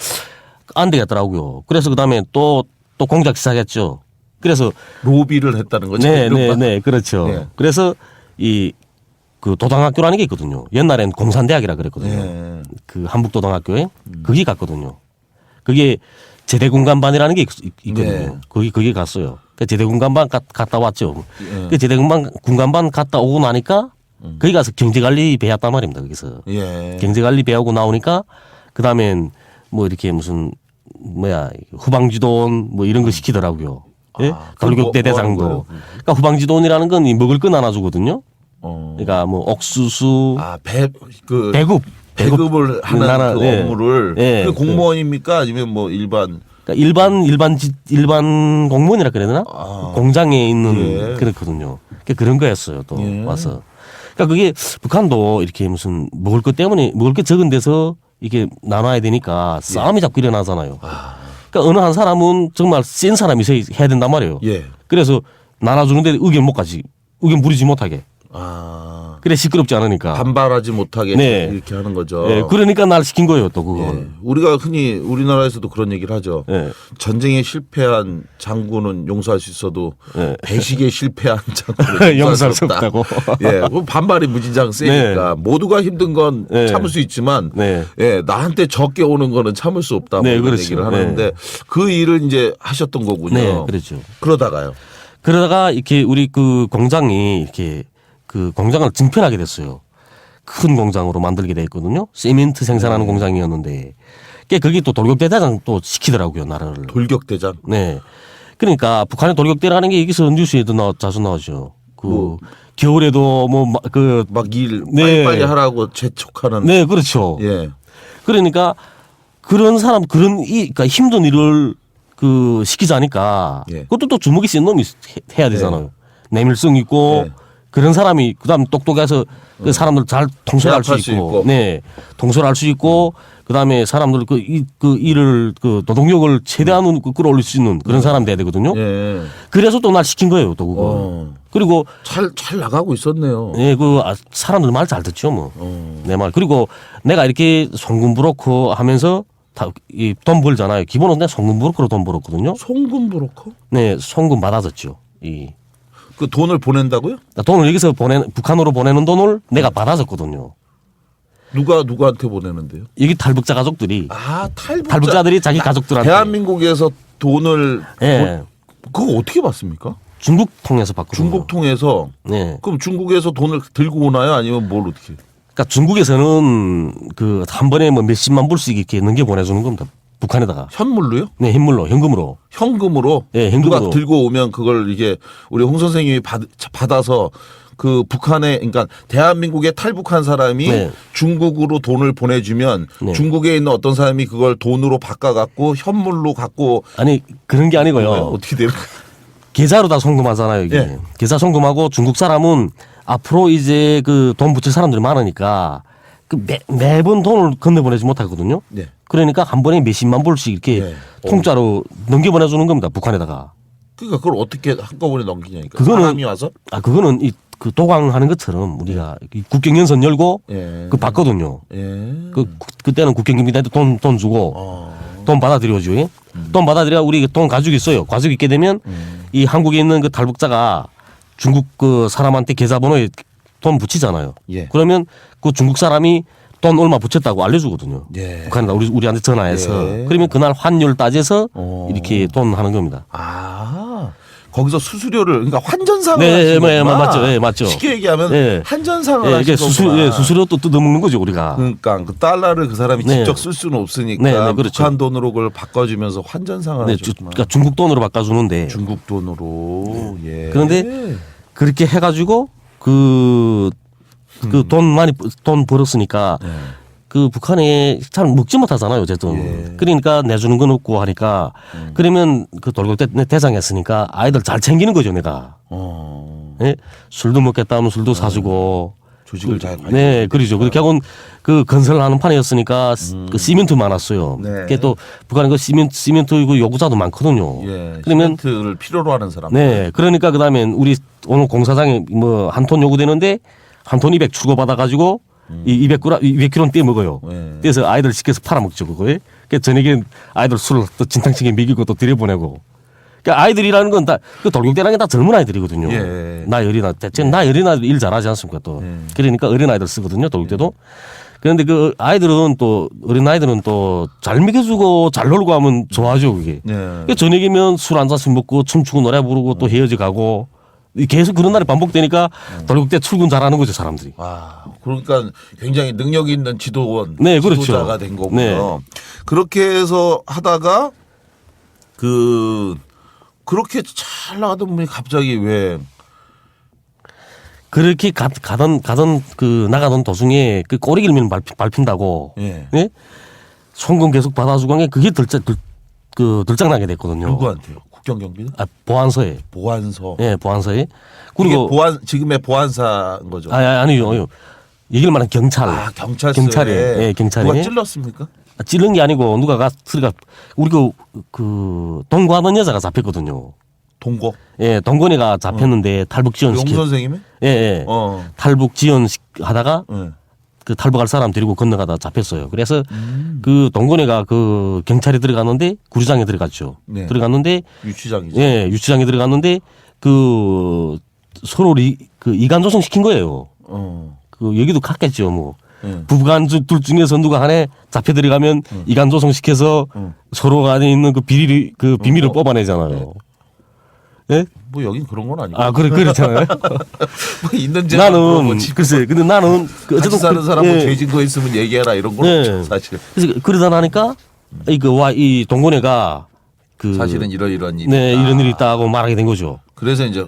안 되겠더라고요. 그래서 그 다음에 또 공작 시작했죠. 그래서. 로비를 했다는 거죠. 네, 그렇죠. 네. 그래서 그 도당학교라는 게 있거든요. 옛날엔 공산대학이라 그랬거든요. 네. 그 한북도당학교에. 거기 갔거든요. 그게 제대군관반이라는 게 있거든요. 네. 거기 갔어요. 그 제대군관반 갔다 왔죠. 예. 그 제대군관반 갔다 오고 나니까 거기 가서 경제관리 배웠단 말입니다. 거기서. 예. 경제관리 배우고 나오니까 그다음엔 뭐 이렇게 무슨 후방지돈 뭐 이런 거 시키더라고요. 예? 돌격대 뭐 하는 대장도. 거예요? 그러니까 후방지돈이라는 건 이 먹을 거 나눠주거든요. 그러니까 뭐 옥수수, 배급을 하는 나라, 그 예. 업무를 예. 그 공무원입니까 아니면 뭐 일반 그러니까 일반 공무원이라 그래야 되나? 공장에 있는 예. 그렇거든요. 그런 거였어요. 또 예. 와서. 그러니까 그게 북한도 이렇게 무슨 먹을 것 때문에 먹을 게 적은 데서 이게 나눠야 되니까 싸움이 자꾸 일어나잖아요. 그러니까 어느 한 사람은 정말 센 사람이 해야 된단 말이에요. 예. 그래서 나눠주는데 의견 부리지 못하게. 그래 시끄럽지 않으니까. 반발하지 못하게 네. 이렇게 하는 거죠. 예, 그러니까 날 시킨 거예요, 또 그걸. 예. 우리가 흔히 우리나라에서도 그런 얘기를 하죠. 예. 전쟁에 실패한 장군은 용서할 수 있어도 예. 배식에 실패한 장군은 용서할 수 없다고. 예, 그 반발이 무진장 세니까 모두가 힘든 건 네. 참을 수 있지만, 네. 예, 나한테 적게 오는 거는 참을 수 없다. 뭐 네, 이런 그렇죠. 얘기를 하는데 그 일을 이제 하셨던 거군요. 네, 그렇죠. 그러다가요. 그러다가 이렇게 우리 그 공장이 이렇게 그 공장을 증편하게 됐어요. 큰 공장으로 만들게 돼 있거든요. 시멘트 생산하는 공장이었는데, 거기 또 돌격대장 또 시키더라고요, 나라를. 돌격대장. 네. 그러니까 북한의 돌격대라는 게 여기서 뉴스에도 자주 나오죠. 겨울에도 막 일 네. 빨리빨리 하라고 재촉하는. 네, 그렇죠. 예. 그러니까 그러니까 힘든 일을 시키자니까 예. 그것도 또 주먹이 센 놈이 해야 되잖아요. 내밀성 있고 네. 그런 사람이 그다음 똑똑해서 그 사람들 잘 통솔할 수 제압할 수 있고, 있고. 네, 통솔할 수 있고 그다음에 사람들 그 일을 노동력을 최대한 끌어올릴 수 있는 그런 사람 돼야 되거든요. 예. 그래서 또 날 시킨 거예요, 또 그거. 그리고 잘 나가고 있었네요. 네, 사람들 말 잘 듣죠, 뭐. 내 말. 그리고 내가 이렇게 송금 브로커 하면서 돈 벌잖아요. 기본은 내가 송금 브로커로 돈 벌었거든요. 송금 브로커? 네, 송금 받아줬죠. 그 돈을 보낸다고요? 돈을 여기서 북한으로 보내는 돈을 내가 받아줬거든요. 누구한테 보내는데요? 여기 탈북자 가족들이. 탈북자들이 자기 가족들한테. 대한민국에서 돈을 예. 그거 어떻게 받습니까? 중국 통해서 받거든요. 중국 통해서. 네. 그럼 중국에서 돈을 들고 오나요? 아니면 뭘 어떻게? 그러니까 중국에서는 한 번에 뭐 몇십만 불씩 이렇게 넘겨 보내주는 겁니다. 북한에다가. 현물로요? 네, 현금으로. 현금으로? 네, 현금으로. 누가 들고 오면 그걸 이게 우리 홍 선생님이 받아서 그 북한에 그러니까 대한민국에 탈북한 사람이 네. 중국으로 돈을 보내주면 네. 중국에 있는 어떤 사람이 그걸 돈으로 바꿔갖고 현물로 갖고 아니, 그런 게 아니고요. 어떻게 돼요? 계좌로 다 송금하잖아요, 이게. 예. 계좌 송금하고 중국 사람은 앞으로 이제 돈 붙일 사람들이 많으니까 매번 돈을 건네보내지 못하거든요. 네. 그러니까 한 번에 몇십만 불씩 이렇게 네. 통짜로 넘겨보내주는 겁니다, 북한에다가. 그러니까 그걸 어떻게 한꺼번에 넘기냐니까. 그거는- 사람이 와서? 그거는 그 도강하는 것처럼 우리가 이 국경연선 열고 예. 그 받거든요. 예. 그때는 국경경비대한테 돈 주고 돈 받아들여줘. 돈 받아들여 우리 돈 가지고 있어요. 가지고 있게 되면 이 한국에 있는 그 탈북자가 중국 그 사람한테 계좌번호에 돈 붙이잖아요. 예. 그러면 그 중국 사람이 돈 얼마 붙였다고 알려주거든요. 예. 북한에다 우리한테 전화해서 예. 그러면 그날 환율 따져서 이렇게 돈 하는 겁니다. 아, 거기서 수수료를 그러니까 환전상을 네, 하시는 네, 거구나. 맞죠, 네, 맞죠. 쉽게 얘기하면 네. 환전상을 예, 하시는 이게 거구나. 수수료 또 뜯어먹는 거죠 우리가. 그러니까 그 달러를 그 사람이 네. 직접 쓸 수는 없으니까 네, 네, 그렇죠. 북한 돈으로 그걸 바꿔주면서 환전상을 네, 하셨구나. 그러니까 중국 돈으로 바꿔주는데 중국 돈으로. 예. 그런데 그렇게 해가지고 그 돈 벌었으니까 네. 그 북한에 잘 먹지 못하잖아요 어쨌든. 예. 그러니까 내주는 건 없고 하니까 그러면 그 돌격대 대장했으니까 아이들 잘 챙기는 거죠 내가. 예? 술도 먹겠다 하면 술도 사주고. 조직을 잘 관리. 네, 그러죠. 그렇게 하고 그 건설하는 판이었으니까 그 시멘트 많았어요. 네. 그게 또 북한은 그 시멘트 그 요구자도 많거든요. 예. 그러면 시멘트를 필요로 하는 사람. 네, 그러니까 그다음에 우리 오늘 공사장에 뭐 한 톤 요구되는데 한 톤 200 주고 받아가지고 이 200kg 떼 먹어요. 네. 그래서 아이들 시켜서 팔아먹죠 그거에. 그 저녁에 아이들 술 또 진탕치게 먹이고 또 들여보내고. 그러니까 아이들이라는 건 다 그 돌격대라는 게 다 젊은 아이들이거든요. 예. 나이 어린 아이들, 나이 어린 아이들 일 잘하지 않습니까 또. 그러니까 어린 아이들 쓰거든요 돌격대도. 그런데 그 아이들은 또 어린 아이들은 또 잘 먹여주고 잘 놀고 하면 좋아하죠 그게. 네. 그러니까 저녁이면 술 한 잔씩 먹고 춤추고 노래 부르고 또 헤어져 가고 계속 그런 날이 반복되니까 돌격대 출근 잘하는 거죠 사람들이. 아, 그러니까 굉장히 능력 있는 지도원, 네, 그렇죠. 지도자가 된 거고요. 네. 그렇게 해서 하다가 그렇게 잘 나가던 분이 갑자기 왜 그렇게 가던 그 나가던 도중에 그 꼬리길면 밟힌다고. 예. 예? 송금 계속 받아주고 한 게 그게 들장나게 됐거든요. 누구한테요? 국경경비는? 아, 보안서에. 보안서. 예, 보안서에. 그리고 그리고 지금의 보안사인 거죠. 아니요. 얘기를 말하면 경찰. 아, 경찰서에 경찰에. 예, 경찰에. 누가 찔렀습니까? 찌른 게 아니고 누가 우리 그 동거하던 여자가 잡혔거든요. 동거. 예, 동건이가 잡혔는데 탈북 지원 용 선생님이? 예, 예. 탈북 지원 하다가 예. 그 탈북할 사람 데리고 건너가다 잡혔어요. 그래서 그 동건이가 그 경찰에 들어갔는데 구류장에 들어갔죠. 네. 들어갔는데 유치장이죠. 예, 유치장에 들어갔는데 그 서로 그 이간 조성 시킨 거예요. 그 여기도 갔겠죠, 뭐. 예. 부부간 둘 중에서 누가 하나 잡혀 들어가면 이간 조성 시켜서 서로 간에 있는 그 비밀을 뽑아내잖아요. 예? 뭐 여긴 그런 건 아니고. 아, 그렇잖아요. 뭐 있는 죄 나는 글쎄, 근데 나는 같이 사는 사람 뭐 죄진 거 있으면 얘기해라 이런 건 예. 없죠, 사실. 그래서 그러다 나니까 이 동건이가 그 사실은 이런 일이. 네, 이런 일이 있다고 말하게 된 거죠. 그래서 이제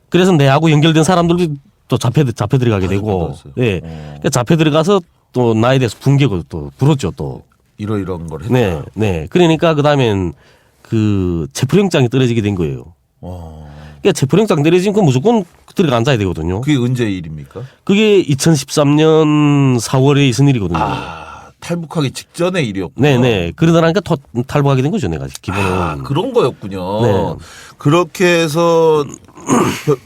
그래서 내하고 연결된 사람들도 또 잡혀 들어가게 되고, 잡혀들었어요. 예, 그러니까 잡혀 들어가서 또 나에 대해서 분격을 또 불었죠 또. 이런 걸 했다. 네, 네. 그러니까 그 다음엔 그 체포영장이 떨어지게 된 거예요. 그러니까 체포영장 떨어지면 그 무조건 들어가 앉아야 되거든요. 그게 언제 일입니까? 그게 2013년 4월에 있은 일이거든요. 아, 탈북하기 직전의 일이었군요. 네네. 그러다 나니까 탈북하게 된 거죠, 내가 기본은. 아, 그런 거였군요. 네. 그렇게 해서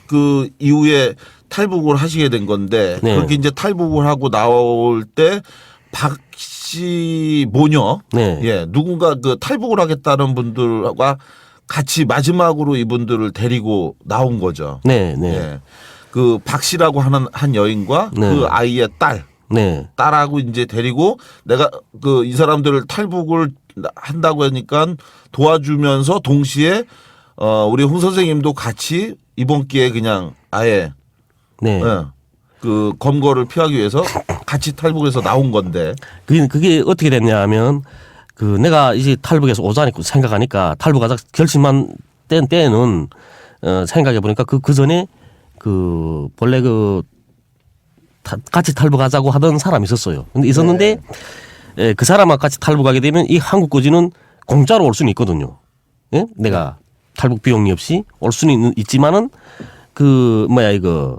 그 이후에 탈북을 하시게 된 건데 네. 그렇게 이제 탈북을 하고 나올 때 박 씨 모녀, 네. 예, 누군가 그 탈북을 하겠다는 분들과 같이 마지막으로 이분들을 데리고 나온 거죠. 네, 네. 예. 그 박 씨라고 하는 한 여인과 네. 그 아이의 네. 딸하고 이제 데리고 내가 그 이 사람들을 탈북을 한다고 하니까 도와주면서 동시에 우리 홍 선생님도 같이 이번 기회에 그냥 아예 네. 예, 그 검거를 피하기 위해서 같이 탈북해서 나온 건데 그게 어떻게 됐냐 하면 그 내가 이제 탈북해서 오자니까 생각하니까 탈북하자 결심한 때는 생각해 보니까 그 전에 그 본래 같이 탈북하자고 하던 사람이 있었어요. 근데 있었는데 예, 그 사람하고 같이 탈북하게 되면 이 한국 거지는 공짜로 올 수는 있거든요. 예? 내가 탈북 비용이 없이 올 수는 있지만은 이거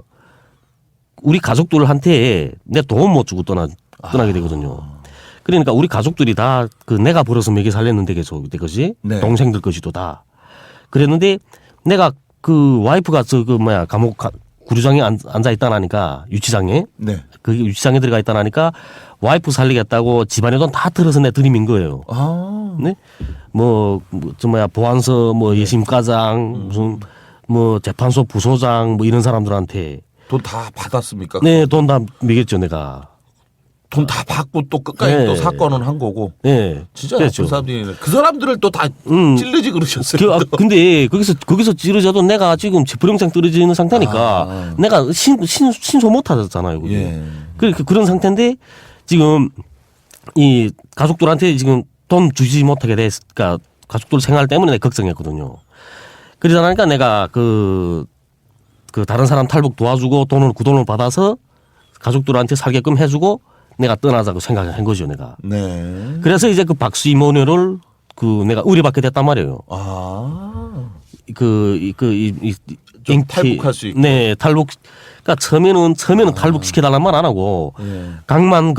우리 가족들한테 내 돈 못 주고 떠나게 되거든요. 그러니까 우리 가족들이 다 그 내가 벌어서 먹여 살렸는데 계속 그지 네. 동생들 것이도 다 그랬는데 내가 그 와이프가 감옥 구류장에 앉아 있다나니까 유치장에 네. 그 유치장에 들어가 있다나니까 와이프 살리겠다고 집안에 돈 다 들어서 내 들이민 거예요. 아. 네? 저 뭐야 보안서 뭐 예심과장 무슨 뭐 재판소 부소장 뭐 이런 사람들한테 돈 다 받았습니까? 네 돈 다 매겼죠 내가. 돈 다 받고 또 끝까지 네. 또 사건은 한 거고. 네. 진짜 그랬죠. 나쁜 사람들이네. 그 사람들을 또 다 찔르지 그러셨어요. 근데 거기서 찌르져도 내가 지금 체포영장 떨어지는 상태니까 내가 신소 못 하잖아요. 그게. 예. 그런 상태인데 지금 이 가족들한테 지금 돈 주지 못하게 됐으니까 가족들 생활 때문에 내가 걱정했거든요. 그러다 보니까 내가 그 다른 사람 탈북 도와주고 그 돈을 받아서 가족들한테 살게끔 해주고 내가 떠나자고 생각한 거죠, 내가. 네. 그래서 이제 그 박수희 모녀를 내가 의뢰받게 됐단 말이에요. 아. 좀 탈북할 수 있게. 네, 그러니까 처음에는 탈북시켜달란 말 안 하고 예. 강만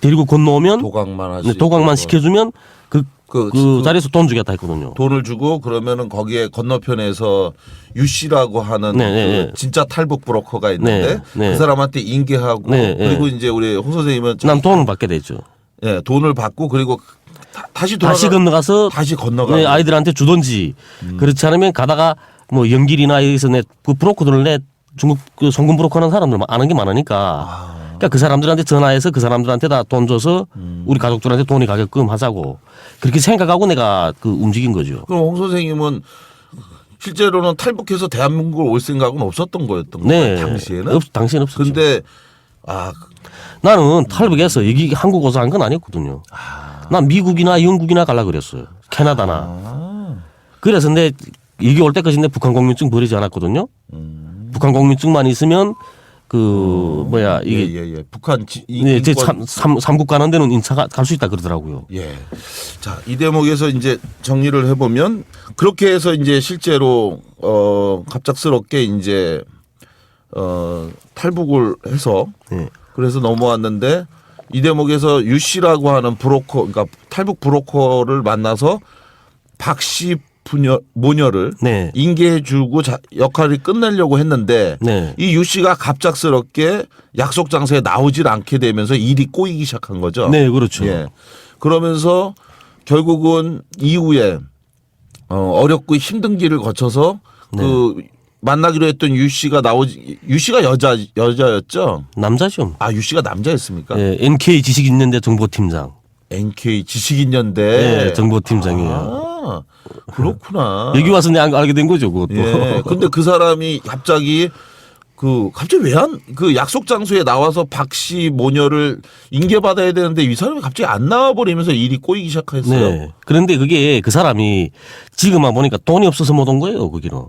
데리고 건너오면 도강만 하시. 네, 도강만 시켜주면 그 그 자리에서 돈 주겠다 했거든요. 돈을 주고 그러면은 거기에 건너편에서 유 씨라고 하는 네, 네, 그 진짜 탈북 브로커가 있는데 네, 네. 그 사람한테 인계하고 네, 네. 그리고 이제 우리 홍 선생님은 난 돈을 받게 됐죠. 예, 돈을 받고 그리고 다시 건너가서 다시 건너가. 네, 아이들한테 주든지 그렇지 않으면 가다가 뭐 연길이나 여기서 그 브로커들을 중국 그 송금 브로커하는 사람들 아는 게 많으니까 그러니까 그 사람들한테 전화해서 그 사람들한테 다 돈 줘서 우리 가족들한테 돈이 가게끔 하자고 그렇게 생각하고 내가 움직인 거죠. 그럼 홍 선생님은 실제로는 탈북해서 대한민국을 올 생각은 없었던 거였던 거예요. 당시에는. 당시에는 없었죠. 근데 나는 탈북해서 여기 한국 오서 한 건 아니었거든요. 난 미국이나 영국이나 가려고 그랬어요. 캐나다나. 그래서 근데 여기 올 때까지 내 북한 국민증 버리지 않았거든요. 북한 국민증만 있으면 이게 예. 북한 네, 제 삼국 가는 데는 인차가 갈 수 있다 그러더라고요. 예. 자, 이 대목에서 이제 정리를 해보면 그렇게 해서 이제 실제로 갑작스럽게 이제 탈북을 해서 네. 그래서 넘어왔는데 이 대목에서 유 씨라고 하는 브로커, 그러니까 탈북 브로커를 만나서 박씨 모녀를 네. 인계해주고 역할을 끝내려고 했는데 네. 이 유 씨가 갑작스럽게 약속 장소에 나오질 않게 되면서 일이 꼬이기 시작한 거죠. 네, 그렇죠. 예. 그러면서 결국은 이후에 어렵고 힘든 길을 거쳐서 만나기로 했던 유 씨가 유 씨가 여자였죠? 남자죠. 유 씨가 남자였습니까? 네, NK 지식인연대 정보팀장. NK 지식인연대 네, 정보팀장이에요. 그렇구나. 여기 와서 내가 알게 된 거죠, 그것도. 예. 근데 그 사람이 갑자기 왜 그 약속 장소에 나와서 박 씨 모녀를 인계받아야 되는데 이 사람이 갑자기 안 나와버리면서 일이 꼬이기 시작했어요. 네. 그런데 그 사람이 지금만 보니까 돈이 없어서 못 온 거예요, 거기는.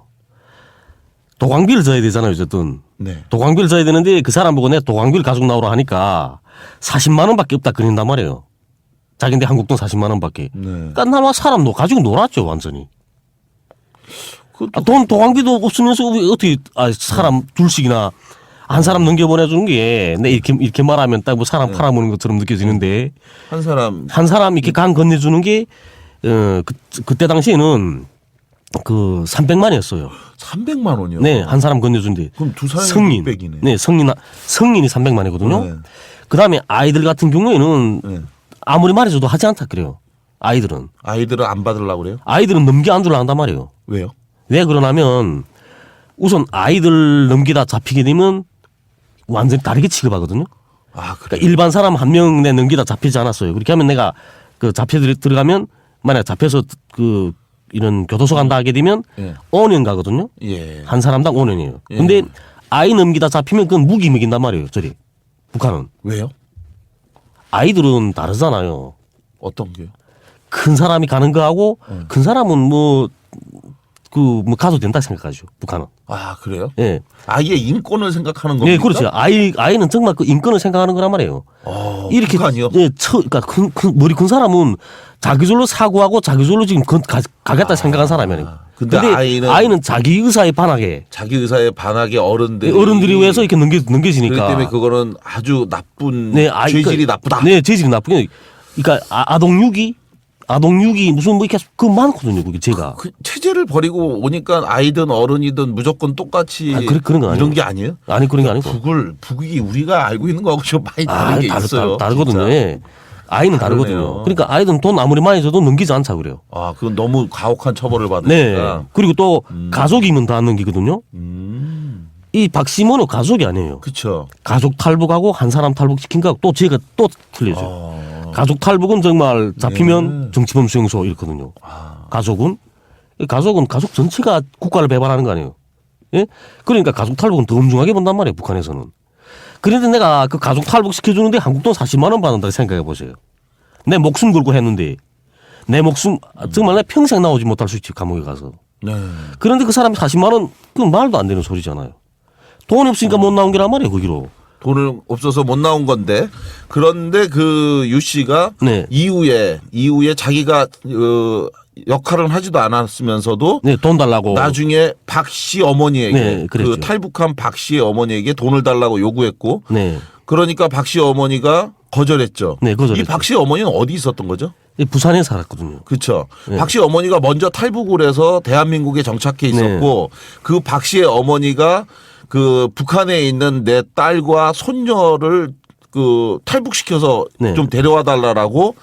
도광비를 져야 되잖아요, 어쨌든. 네. 도광비를 져야 되는데 그 사람 보고 내 도광비를 가지고 나오라 하니까 40만 원밖에 없다 그린단 말이에요. 자기인데 한국 돈 40만 원밖에. 네. 그러니까 나와 사람 가지고 놀았죠, 완전히. 도광비도 없으면서 어떻게 사람 둘씩이나 한 사람 넘겨보내주는 게 내 이렇게 말하면 딱 뭐 사람 팔아먹는 것처럼 느껴지는데 한 사람 이렇게 강 건네주는 게 그때 당시에는 300만이었어요. 300만 원이요. 네, 한 사람 건네준데. 그럼 두 사람이 성인. 600이네. 네, 성인이 300만이거든요. 네. 그 다음에 아이들 같은 경우에는 네. 아무리 말해줘도 하지 않다 그래요. 아이들은 안 받으려고 그래요? 아이들은 넘겨 안 주려고 한단 말이에요. 왜요? 왜 그러냐면 우선 아이들 넘기다 잡히게 되면 완전히 다르게 취급하거든요. 그러니까 일반 사람 한 명 내 넘기다 잡히지 않았어요. 그렇게 하면 내가 잡혀 들어가면 만약 잡혀서 이런 교도소 간다 하게 되면 5년 가거든요. 예. 한 사람당 5년이에요. 근데 아이 넘기다 잡히면 그건 무기 먹인단 말이에요. 저리 북한은. 왜요? 아이들은 다르잖아요. 어떤 게요? 큰 사람이 가는 거하고 큰 사람은 가도 된다 생각하죠. 북한은. 그래요? 예. 아이의 인권을 생각하는 겁니까? 네, 그렇죠. 아이는 정말 인권을 생각하는 거란 말이에요. 이렇게 북한이요? 예, 그러니까 머리 큰 사람은 자기절로 사고하고 자기절로 지금 가겠다 생각한 사람이에요. 근데 아이는 자기 의사에 반하게 어른들이 위해서 이렇게 넘겨지니까. 그렇기 때문에 그거는 아주 나쁜 네, 죄질이 나쁘다. 네, 죄질이 나쁘게. 그러니까 아동육이 아동육이 무슨 뭐 이렇게 그 많거든요. 그게 제가. 그 체제를 버리고 오니까 아이든 어른이든 무조건 똑같이 그런 건 이런 게 아니에요? 아니 그런 게 아니고. 북이 우리가 알고 있는 거하고 좀 많이 다른 게 있어요. 다르거든요. 진짜. 예. 아이는 다르거든요. 다르네요. 그러니까 아이들은 돈 아무리 많이 줘도 넘기지 않자 그래요. 아, 그건 너무 가혹한 처벌을 네. 받으니까. 그리고 또 가족이면 다 넘기거든요. 음. 이 박시모는 가족이 아니에요. 그렇죠. 가족 탈북하고 한 사람 탈북시킨 거하고 또 제가 또 틀려져요. 가족 탈북은 정말 잡히면 네. 정치범 수용소 이렇거든요. 가족은 가족 전체가 국가를 배반하는 거 아니에요. 예? 그러니까 가족 탈북은 더 엄중하게 본단 말이에요. 북한에서는. 그런데 내가 그 가족 탈북 시켜주는데 한국 돈 40만 원 받는다 생각해 보세요. 내 목숨 걸고 했는데 내 목숨 정말 내 평생 나오지 못할 수 있지 감옥에 가서. 네. 그런데 그 사람이 40만 원 그건 말도 안 되는 소리잖아요. 돈이 없으니까 못 나온 게란 말이에요. 거기로. 돈을 없어서 못 나온 건데 그런데 그 유 씨가 네. 이후에 자기가 역할을 하지도 않았으면서도 네, 돈 달라고. 나중에 박 씨 어머니에게 네, 그랬죠. 그 탈북한 박 씨의 어머니에게 돈을 달라고 요구했고 네. 그러니까 박 씨 어머니가 거절했죠. 네, 거절했죠. 이 박 씨 어머니는 어디 있었던 거죠? 부산에 살았거든요. 그렇죠. 네. 박 씨 어머니가 먼저 탈북을 해서 대한민국에 정착해 있었고 그 박 씨의 어머니가 그 북한에 있는 내 딸과 손녀를 그 탈북시켜서 네. 좀 데려와 달라라고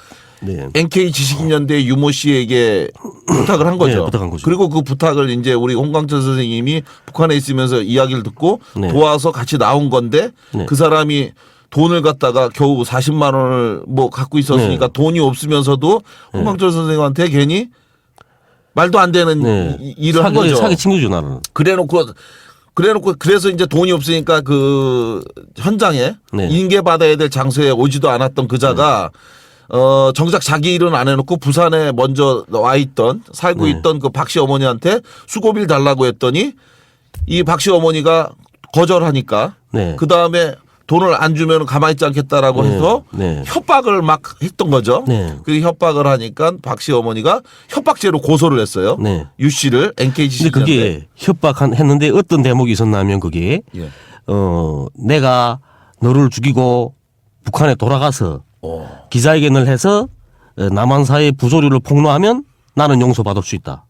네. NK 지식인연대 유모 씨에게 부탁을 한 거죠. 네, 부탁한 거죠. 그리고 그 부탁을 이제 우리 홍광철 선생님이 북한에 있으면서 이야기를 듣고 네. 도와서 같이 나온 건데 네. 그 사람이 돈을 갖다가 겨우 40만 원을 뭐 갖고 있었으니까 네. 돈이 없으면서도 홍광철 선생님한테 괜히 말도 안 되는 네. 일을 한 거죠. 사기 친구죠 나는. 그래놓고 그래서 이제 돈이 없으니까 그 현장에 네. 인계받아야 될 장소에 오지도 않았던 그자가 정작 자기 일은 안 해놓고 부산에 먼저 와 있던 살고 네. 있던 그 박 씨 어머니한테 수고비를 달라고 했더니 이 박 씨 어머니가 거절하니까 네. 그 다음에 돈을 안 주면 가만히 있지 않겠다라고 네. 해서 네. 협박을 막 했던 거죠. 네. 그 협박을 하니까 박 씨 어머니가 협박죄로 고소를 했어요. 네. 유 씨를 NKG 근데 그게 협박했는데 어떤 대목이 있었냐면 그게 예. 내가 너를 죽이고 북한에 돌아가서 기자회견을 해서 남한사의 부조리를 폭로하면 나는 용서받을 수 있다.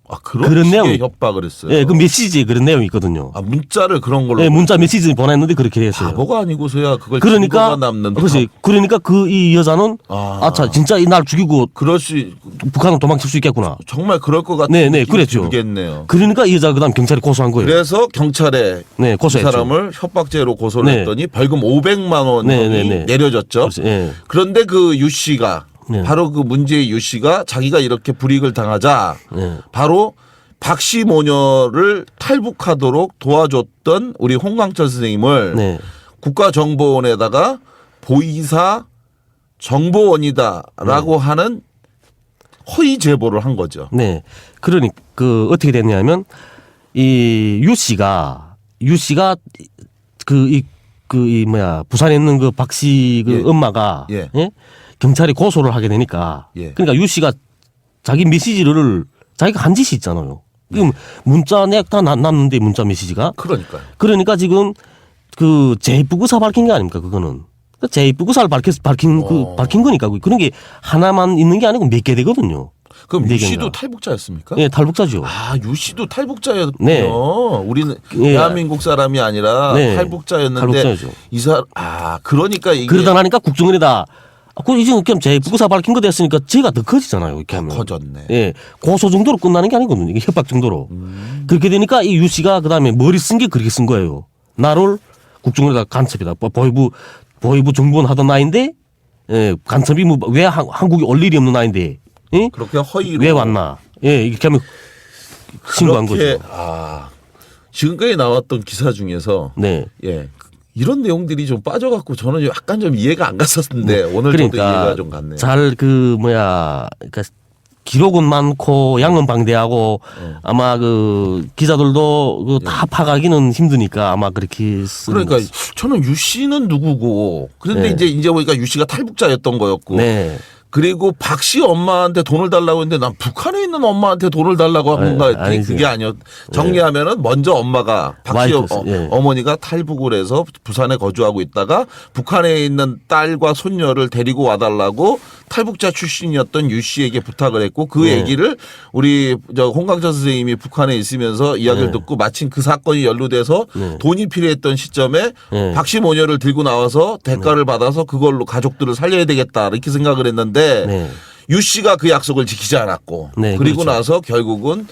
아, 그런 그런 식의 내용. 협박을 했어요. 예, 그 메시지에 그런 내용이 있거든요. 아, 문자를 그런 걸로. 예, 문자 메시지 보냈는데 그렇게 했어요. 바보가 아니고서야 그걸 그러니까 증거가 남는데. 그렇지. 그러니까 그 이 여자는 아차 진짜 이 날 죽이고 그럴 수 북한은 도망칠 수 있겠구나. 정말 그럴 것 같은 네, 느낌이 그랬죠. 들겠네요. 그러니까 이 여자 그다음 경찰에 고소한 거예요. 그래서 경찰에 네, 이 고소했죠. 사람을 협박죄로 고소를 네. 했더니 벌금 500만 원이 네, 네, 네. 내려졌죠. 그렇지, 예. 그런데 그 유 씨가 네. 바로 그 문제의 유 씨가 자기가 이렇게 불이익을 당하자 네. 바로 박 씨 모녀를 탈북하도록 도와줬던 우리 홍광철 선생님을 네. 국가정보원에다가 보이사 정보원이다라고 하는 허위 제보를 한 거죠. 네. 그러니 그 어떻게 됐냐면 이 유 씨가 부산에 있는 그 박 씨 그 예. 엄마가 예. 예? 경찰에 고소를 하게 되니까 예. 그러니까 유 씨가 자기 메시지를 자기가 한 짓이 있잖아요. 지금 문자 내가 다 났는데 문자 메시지가 그러니까요. 그러니까 지금 그 제2부구사 밝힌 게 아닙니까 그거는. 제2부구사를 밝힌 거니까 그런 게 하나만 있는 게 아니고 몇 개 되거든요. 그럼 네 유 개인가. 씨도 탈북자였습니까? 예, 탈북자죠. 아, 유 씨도 탈북자였군요. 네. 우리는 예. 대한민국 사람이 아니라 네. 탈북자였는데 탈북자죠. 이 사람 그러니까 이게 그러다 나니까 국정원에다 그 이제 그냥 제2부구사 밝힌 거 됐으니까 죄가 더 커지잖아요. 이렇게 하면. 커졌네. 예, 고소 정도로 끝나는 게 아니거든요. 이게 협박 정도로. 그렇게 되니까 이 유 씨가 그다음에 머리 쓴 게 그렇게 쓴 거예요. 나를 국정원에다 간첩이다. 보위부 정보원 하던 나인데 간첩이 뭐 왜 한국에 올 일이 없는 나인데 예? 그렇게 허위로 왜 왔나? 예, 이렇게 하면 신고한 그렇게, 거죠. 지금까지 나왔던 기사 중에서 네. 예. 이런 내용들이 좀 빠져갖고 저는 약간 좀 이해가 안 갔었는데 오늘 저도 그러니까 이해가 좀 갔네요. 잘 그러니까 기록은 많고 양은 방대하고 아마 그 기자들도 다 파가기는 힘드니까 아마 그렇게 쓰는 그러니까 거지. 저는 유 씨는 누구고 그런데 네. 이제 보니까 유 씨가 탈북자였던 거였고 네. 그리고 박 씨 엄마한테 돈을 달라고 했는데 난 북한에 있는 엄마한테 돈을 달라고 한 건가 했더니 아니죠. 그게 아니었. 정리하면은 먼저 엄마가 박 씨 와이프, 예. 어머니가 탈북을 해서 부산에 거주하고 있다가 북한에 있는 딸과 손녀를 데리고 와달라고 탈북자 출신이었던 유 씨에게 부탁을 했고 그 네. 얘기를 우리 홍강천 선생님이 북한에 있으면서 이야기를 네. 듣고 마침 그 사건이 연루돼서 네. 돈이 필요했던 시점에 네. 박씨모녀를 들고 나와서 대가를 받아서 그걸로 가족들을 살려야 되겠다 이렇게 생각을 했는데 네. 유 씨가 그 약속을 지키지 않았고 네, 그리고 그렇죠. 나서 결국은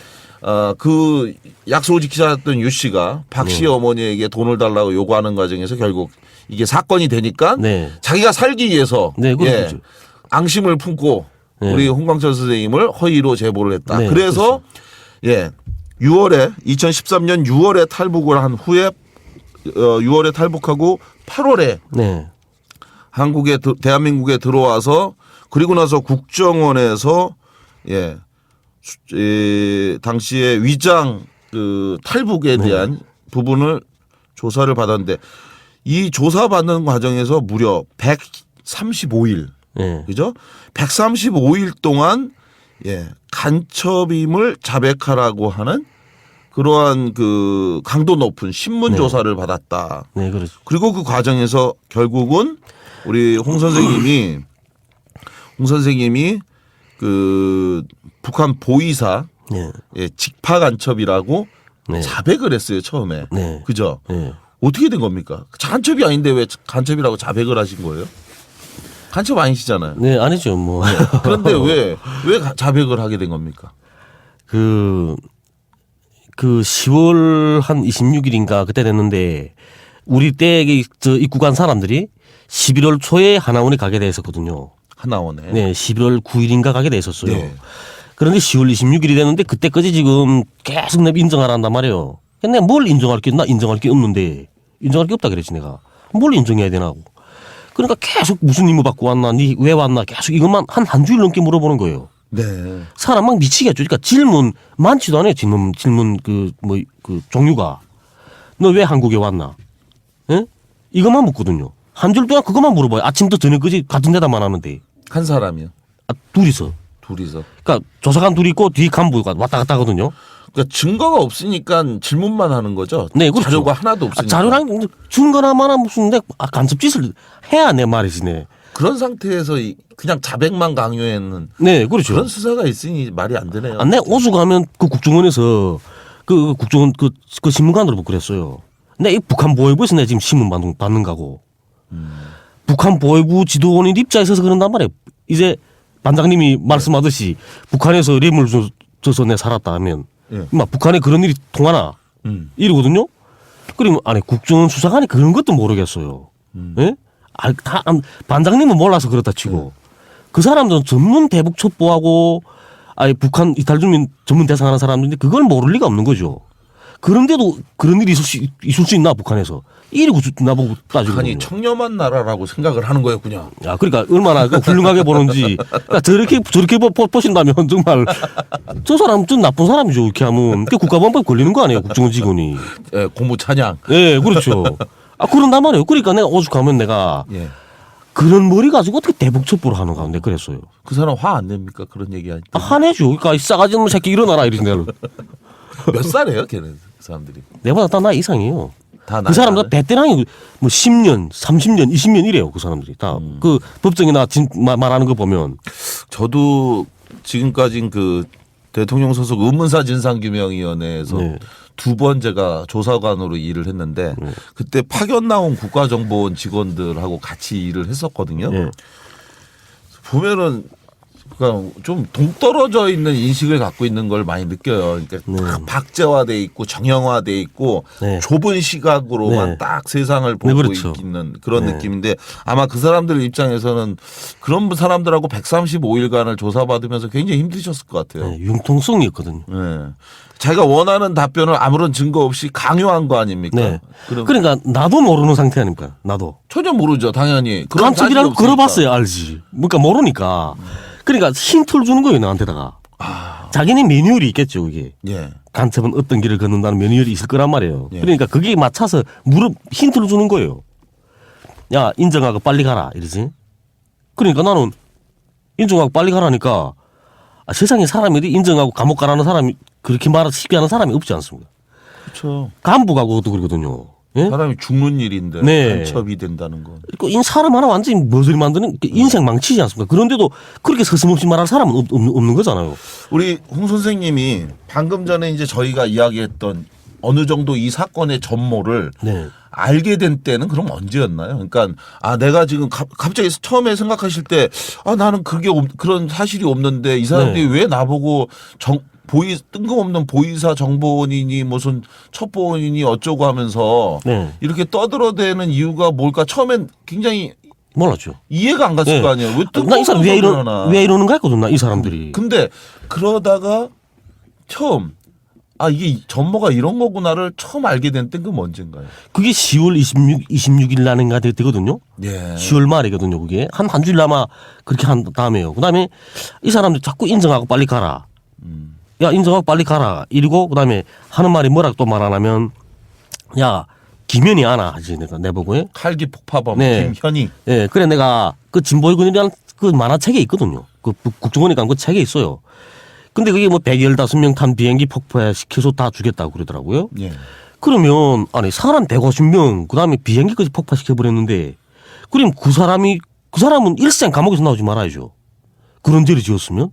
그 약속을 지키지 않았던 유 씨가 박 씨 네. 어머니에게 돈을 달라고 요구하는 과정에서 결국 이게 사건이 되니까 네. 자기가 살기 위해서 네, 그렇죠. 앙심을 품고 네. 우리 홍광철 선생님을 허위로 제보를 했다. 네, 그래서 2013년 6월에 탈북을 한 후에 6월에 탈북하고 8월에 네. 대한민국에 들어와서 그리고 나서 국정원에서 당시에 위장 그 탈북에 대한 부분을 조사를 받았는데 이 조사받는 과정에서 무려 135일 네. 그죠? 135일 동안 간첩임을 자백하라고 하는 그러한 그 강도 높은 신문 네. 조사를 받았다. 네, 그렇죠. 그리고 그 과정에서 결국은 우리 홍 선생님이 그 북한 보이사 네. 직파 간첩이라고 네. 자백을 했어요 처음에. 네. 그죠? 네. 어떻게 된 겁니까? 간첩이 아닌데 왜 간첩이라고 자백을 하신 거예요? 간첩 아니시잖아요. 네, 아니죠. 뭐. 그런데 왜 자백을 하게 된 겁니까? 그 10월 한 26일인가 그때 됐는데 우리 때에 입국 간 사람들이 11월 초에 하나원에 가게 돼 있었거든요. 하나원에. 네, 11월 9일인가 가게 돼 있었어요. 네. 그런데 10월 26일이 됐는데 그때까지 지금 계속 내가 인정하라 한단 말이에요. 근데 뭘 인정할 게 나 인정할 게 없는데 인정할 게 없다 그랬지 내가. 뭘 인정해야 되나고. 그러니까 계속 무슨 임무 받고 왔나, 니 왜 왔나 계속 이것만 한 주일 넘게 물어보는 거예요. 네. 사람 막 미치겠죠. 그러니까 질문 많지도 않아요. 질문 그 종류가. 너 왜 한국에 왔나? 예? 이것만 묻거든요. 한 줄 동안 그것만 물어봐요. 아침부터 저녁까지 같은 데다만 하는데. 한 사람이요. 둘이서. 둘이서. 그러니까 조사관 둘이 있고 뒤에 간부가 왔다 갔다 하거든요. 그러니까 증거가 없으니까 질문만 하는 거죠. 네, 그렇죠. 자료가 하나도 없으니까. 자료랑 증거나마나 무슨 내 간첩짓을 해야 내 말이지 네. 그런 상태에서 그냥 자백만 강요했는 네, 그렇죠. 그런 수사가 있으니 말이 안 되네요. 내 오죽하면 그 국정원에서 그 국정원 그 신문관으로 그랬어요. 내 이 북한 보위부에서 내 지금 신문 받는 거고. 북한 보위부 지도원인 입장에 있어서 그런단 말이에요. 이제 반장님이 말씀하듯이 북한에서 뇌물 줘서 내 살았다 하면 막 북한에 그런 일이 통하나 이러거든요. 그러면 아니 국정원 수사관이 그런 것도 모르겠어요. 예? 반장님은 몰라서 그렇다 치고 그 사람들은 전문 대북 첩보하고 아니 북한 이탈 주민 전문 대상하는 사람들인데 그걸 모를 리가 없는 거죠. 그런데도 그런 일이 있을 수 있나 북한에서 이러고 나보고 따지고 북한이 청렴한 나라라고 생각을 하는 거였군요. 야, 그러니까 얼마나 훌륭하게 보는지. 그러니까 저렇게 보신다면 정말 저 사람 좀 나쁜 사람이죠. 이렇게 하면 국가보안법 걸리는 거 아니에요, 국정원 직원이. 예, 고무 찬양. 예, 그렇죠. 그런단 말이에요. 그러니까 내가 오죽하면 내가 예. 그런 머리 가지고 어떻게 대북 첩보를 하는가 하는데 그랬어요. 그 사람 화 안 냅니까? 그런 얘기 할 때. 화내죠. 그러니까 이 싸가지 없는 새끼 일어나라 이러지 내가. 몇 살이에요, 걔는 그 사람들이? 내보다 다 나이 이상이에요. 다 그 사람들 베테랑이 뭐 10년, 30년, 20년 이래요. 그 사람들이 다. 그 법정이나 말하는 거 보면. 저도 지금까지 그 대통령 소속 의문사 진상규명위원회에서 네. 두 번 제가 조사관으로 일을 했는데 그때 파견 나온 국가정보원 직원들하고 같이 일을 했었거든요. 네. 보면은 그러니까 좀 동떨어져 있는 인식을 갖고 있는 걸 많이 느껴요. 그러니까 다 박제화돼 있고 정형화돼 있고 네. 좁은 시각으로만 네. 딱 세상을 보고 그렇죠. 있는 그런 네. 느낌인데 아마 그 사람들 입장에서는 그런 사람들하고 135일간을 조사받으면서 굉장히 힘드셨을 것 같아요. 네, 융통성이 있거든요. 네. 자기가 원하는 답변을 아무런 증거 없이 강요한 거 아닙니까? 네. 그럼 그러니까 나도 모르는 상태 아닙니까? 나도. 전혀 모르죠, 당연히. 그런 간첩이라고 사실이 없으니까. 걸어봤어야 알지. 그러니까 모르니까. 그러니까 힌트를 주는 거예요, 나한테다가. 자기네 매뉴얼이 있겠죠, 그게. 예. 간첩은 어떤 길을 걷는다는 매뉴얼이 있을 거란 말이에요. 예. 그러니까 거기에 맞춰서 힌트를 주는 거예요. 야, 인정하고 빨리 가라, 이러지. 그러니까 나는 인정하고 빨리 가라니까 세상에 사람이 인정하고 감옥 가라는 사람이 그렇게 쉽게 하는 사람이 없지 않습니까? 그렇죠. 간부가 그것도 그러거든요. 예? 사람이 죽는 일인데 네. 간첩이 된다는 건. 그 사람 하나 완전히 머저리 만드는 인생 망치지 않습니까? 그런데도 그렇게 서슴없이 말할 사람은 없는 거잖아요. 우리 홍 선생님이 방금 전에 이제 저희가 이야기했던 어느 정도 이 사건의 전모를 네. 알게 된 때는 그럼 언제였나요? 그러니까 내가 지금 갑자기 처음에 생각하실 때 나는 그런 사실이 없는데 이 사람들이 왜 나보고 뜬금없는 보이사 정보원이니 무슨 첩보원이니 어쩌고 하면서 네. 이렇게 떠들어대는 이유가 뭘까? 처음엔 굉장히 몰랐죠. 이해가 안 갔을 네. 거 아니에요. 왜 나 이 사람 뜬금없는 왜 이러는가 했거든, 나 이 사람들이. 근데 그러다가 처음 이게 전모가 이런 거구나를 처음 알게 된 때는 그럼 언젠가요? 그게 10월 26일 날인가 되거든요. 예. 10월 말이거든요, 그게. 한 주일 남아 그렇게 한 다음에요. 그 다음에 이 사람들 자꾸 인정하고 빨리 가라. 야, 인정하고 빨리 가라. 이러고, 그 다음에 하는 말이 뭐라고 또 말 안 하면, 야, 김현이 아나 하지, 내보고. 칼기 폭파범 네. 김현이. 예, 그래 내가 그 진보의 군이라는 그 만화책에 있거든요. 그 국정원이 간 그 책에 있어요. 근데 그게 뭐 115명 탄 비행기 폭파시켜서 다 죽였다고 그러더라고요. 예. 그러면, 아니, 사람 150명, 그 다음에 비행기까지 폭파시켜버렸는데, 그럼 그 사람은 일생 감옥에서 나오지 말아야죠. 그런 죄를 지었으면?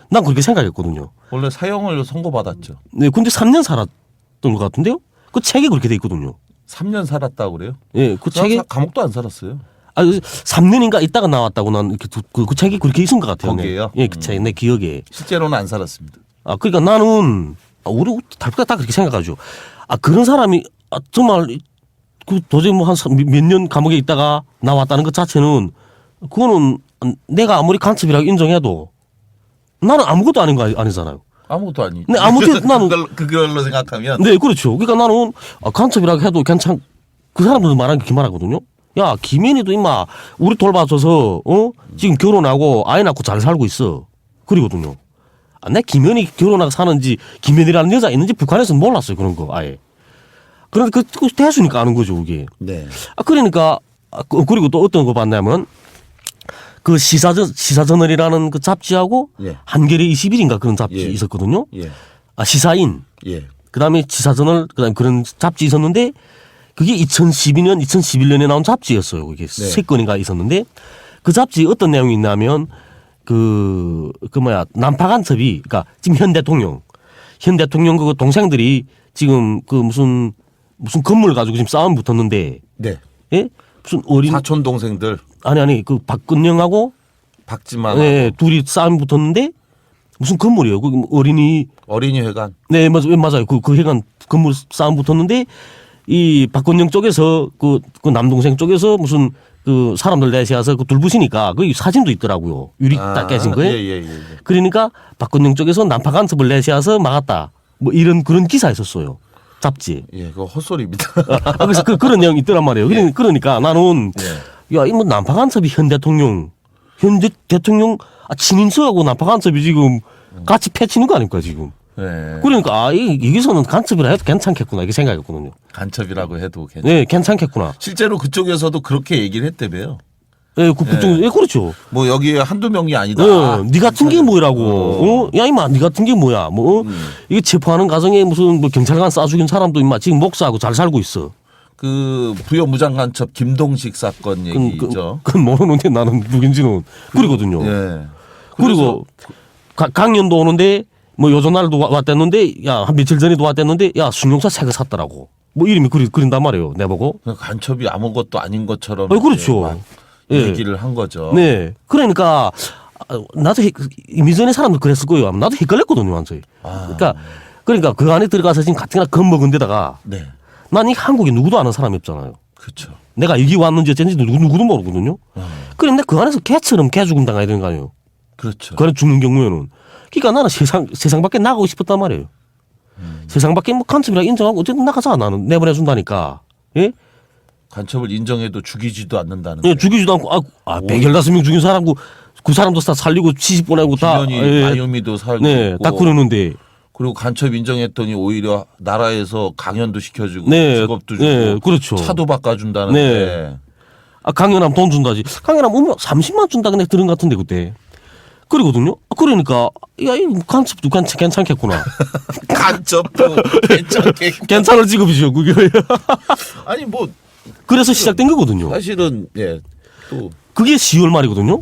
난 그렇게 생각했거든요. 원래 사형을 선고받았죠. 네, 근데 3년 살았던 것 같은데요? 그 책에 그렇게 돼 있거든요. 3년 살았다고 그래요? 예, 그 책에, 감옥도 안 살았어요. 3년인가 있다가 나왔다고 난 이렇게 그 책이 그렇게 있은 것 같아요. 거기에요? 네. 예, 그 책, 내 기억에. 실제로는 안 살았습니다. 그러니까 나는, 우리 달프가 다 그렇게 생각하죠. 그런 사람이, 정말, 도저히 뭐 몇 년 감옥에 있다가 나왔다는 것 자체는, 그거는 내가 아무리 간첩이라고 인정해도 나는 아무것도 아닌 거 아니잖아요. 아무것도 아니죠. 네, 나는. 그걸로 생각하면. 네, 그렇죠. 그러니까 나는 간첩이라고 해도 그 사람들도 말하는 게 기만하거든요. 야, 김현이도 임마, 우리 돌봐줘서, 지금 결혼하고 아이 낳고 잘 살고 있어. 그러거든요. 내 김현이 결혼하고 사는지, 김현이라는 여자 있는지 북한에서는 몰랐어요. 그런 거, 아예. 그런데 그 대수니까 아는 거죠, 그게. 네. 그러니까, 그리고 또 어떤 거 봤냐면, 그 시사저널이라는 그 잡지하고, 예. 한겨레 21인가 그런 잡지 예. 있었거든요. 예. 시사인. 예. 그 다음에 시사저널, 그 다음에 그런 잡지 있었는데, 그게 2012년, 2011년에 나온 잡지였어요. 그게 네. 3건인가 있었는데, 그 잡지에 어떤 내용이 있냐면, 난파 간첩이, 그러니까 지금 현 대통령 그 동생들이 지금 무슨 건물 가지고 지금 싸움 붙었는데, 네. 예? 무슨 사촌 동생들 아니, 그 박근영하고, 박지만 예, 둘이 싸움 붙었는데, 무슨 건물이에요. 그 어린이회관. 네, 맞아요. 그 회관 건물 싸움 붙었는데, 이 박건영 쪽에서 그 남동생 쪽에서 무슨 그 사람들 내세워서 그 둘부시니까 그 사진도 있더라고요. 유리 딱 깨진 거예요. 예. 그러니까 박건영 쪽에서 난파 간첩을 내세워서 막았다. 뭐 이런 그런 기사 있었어요. 잡지. 예, 그거 헛소리입니다. 그래서 그런 내용이 있더란 말이에요. 예. 그러니까 나는 야, 이 뭐 난파 간첩이 현 대통령 친인척하고 난파 간첩이 지금 같이 패치는 거 아닙니까 지금? 네. 그러니까 여기서는 간첩이라 해도 괜찮겠구나 이렇게 생각했거든요. 간첩이라고 해도 괜찮. 네, 괜찮겠구나. 실제로 그쪽에서도 그렇게 얘기를 했대매요. 예, 그렇죠. 뭐 여기에 한두 명이 아니다. 네 같은 게 뭐라고? 야, 이마, 네 같은 게 뭐야? 이게 체포하는 과정에 무슨 뭐 경찰관 쏴 죽인 사람도 임마 지금 목사하고 잘 살고 있어. 그 부여 무장간첩 김동식 사건 얘기죠. 그건 모르는데 나는 누군지는 그러거든요. 예. 그리고 강연도 오는데 뭐 요전날도 왔댔는데 야, 한 며칠 전에도 왔댔는데 야, 승용차 새 거 샀더라고. 뭐 이름이 그린단 말이에요. 내보고. 간첩이 아무것도 아닌 것처럼. 그렇죠. 얘기를 한 거죠. 네. 그러니까 나도 이미전의 사람도 그랬을 거예요. 나도 헷갈렸거든요, 완전히. 그러니까 그 안에 들어가서 지금 가뜩이나 겁먹은 데다가 네. 난 이 한국에 누구도 아는 사람이 없잖아요. 그렇죠. 내가 여기 왔는지 어쩐지 누구도 모르거든요. 그런데 그 안에서 개처럼 개죽음 당해야 되는 거 아니에요. 그렇죠. 그래 죽는 경우에는. 그러니까 나는 세상 밖에 나가고 싶었단 말이에요. 세상 밖에 뭐 간첩이라 인정하고 어쨌든 나가자 나는 내보내준다니까. 예? 간첩을 인정해도 죽이지도 않는다는. 예, 죽이지도 않고 115명 죽인 사람고 그 사람도 다 살리고 시집 보내고 다. 김현이 마유미도 살고 네, 있고. 다 그러는데. 그리고 간첩 인정했더니 오히려 나라에서 강연도 시켜주고 네, 직업도 주고 네, 그렇죠. 차도 바꿔준다는데. 네. 강연하면 돈 준다지. 강연하면 30만 준다 그냥 들은 것 같은데 그때. 그러거든요. 그러니까 야, 이 간첩도 괜찮겠구나. 간첩도 괜찮게. 괜찮은 직업이죠, 그게. 아니 뭐 그래서 시작된 거거든요. 사실은 예. 또 그게 10월 말이거든요.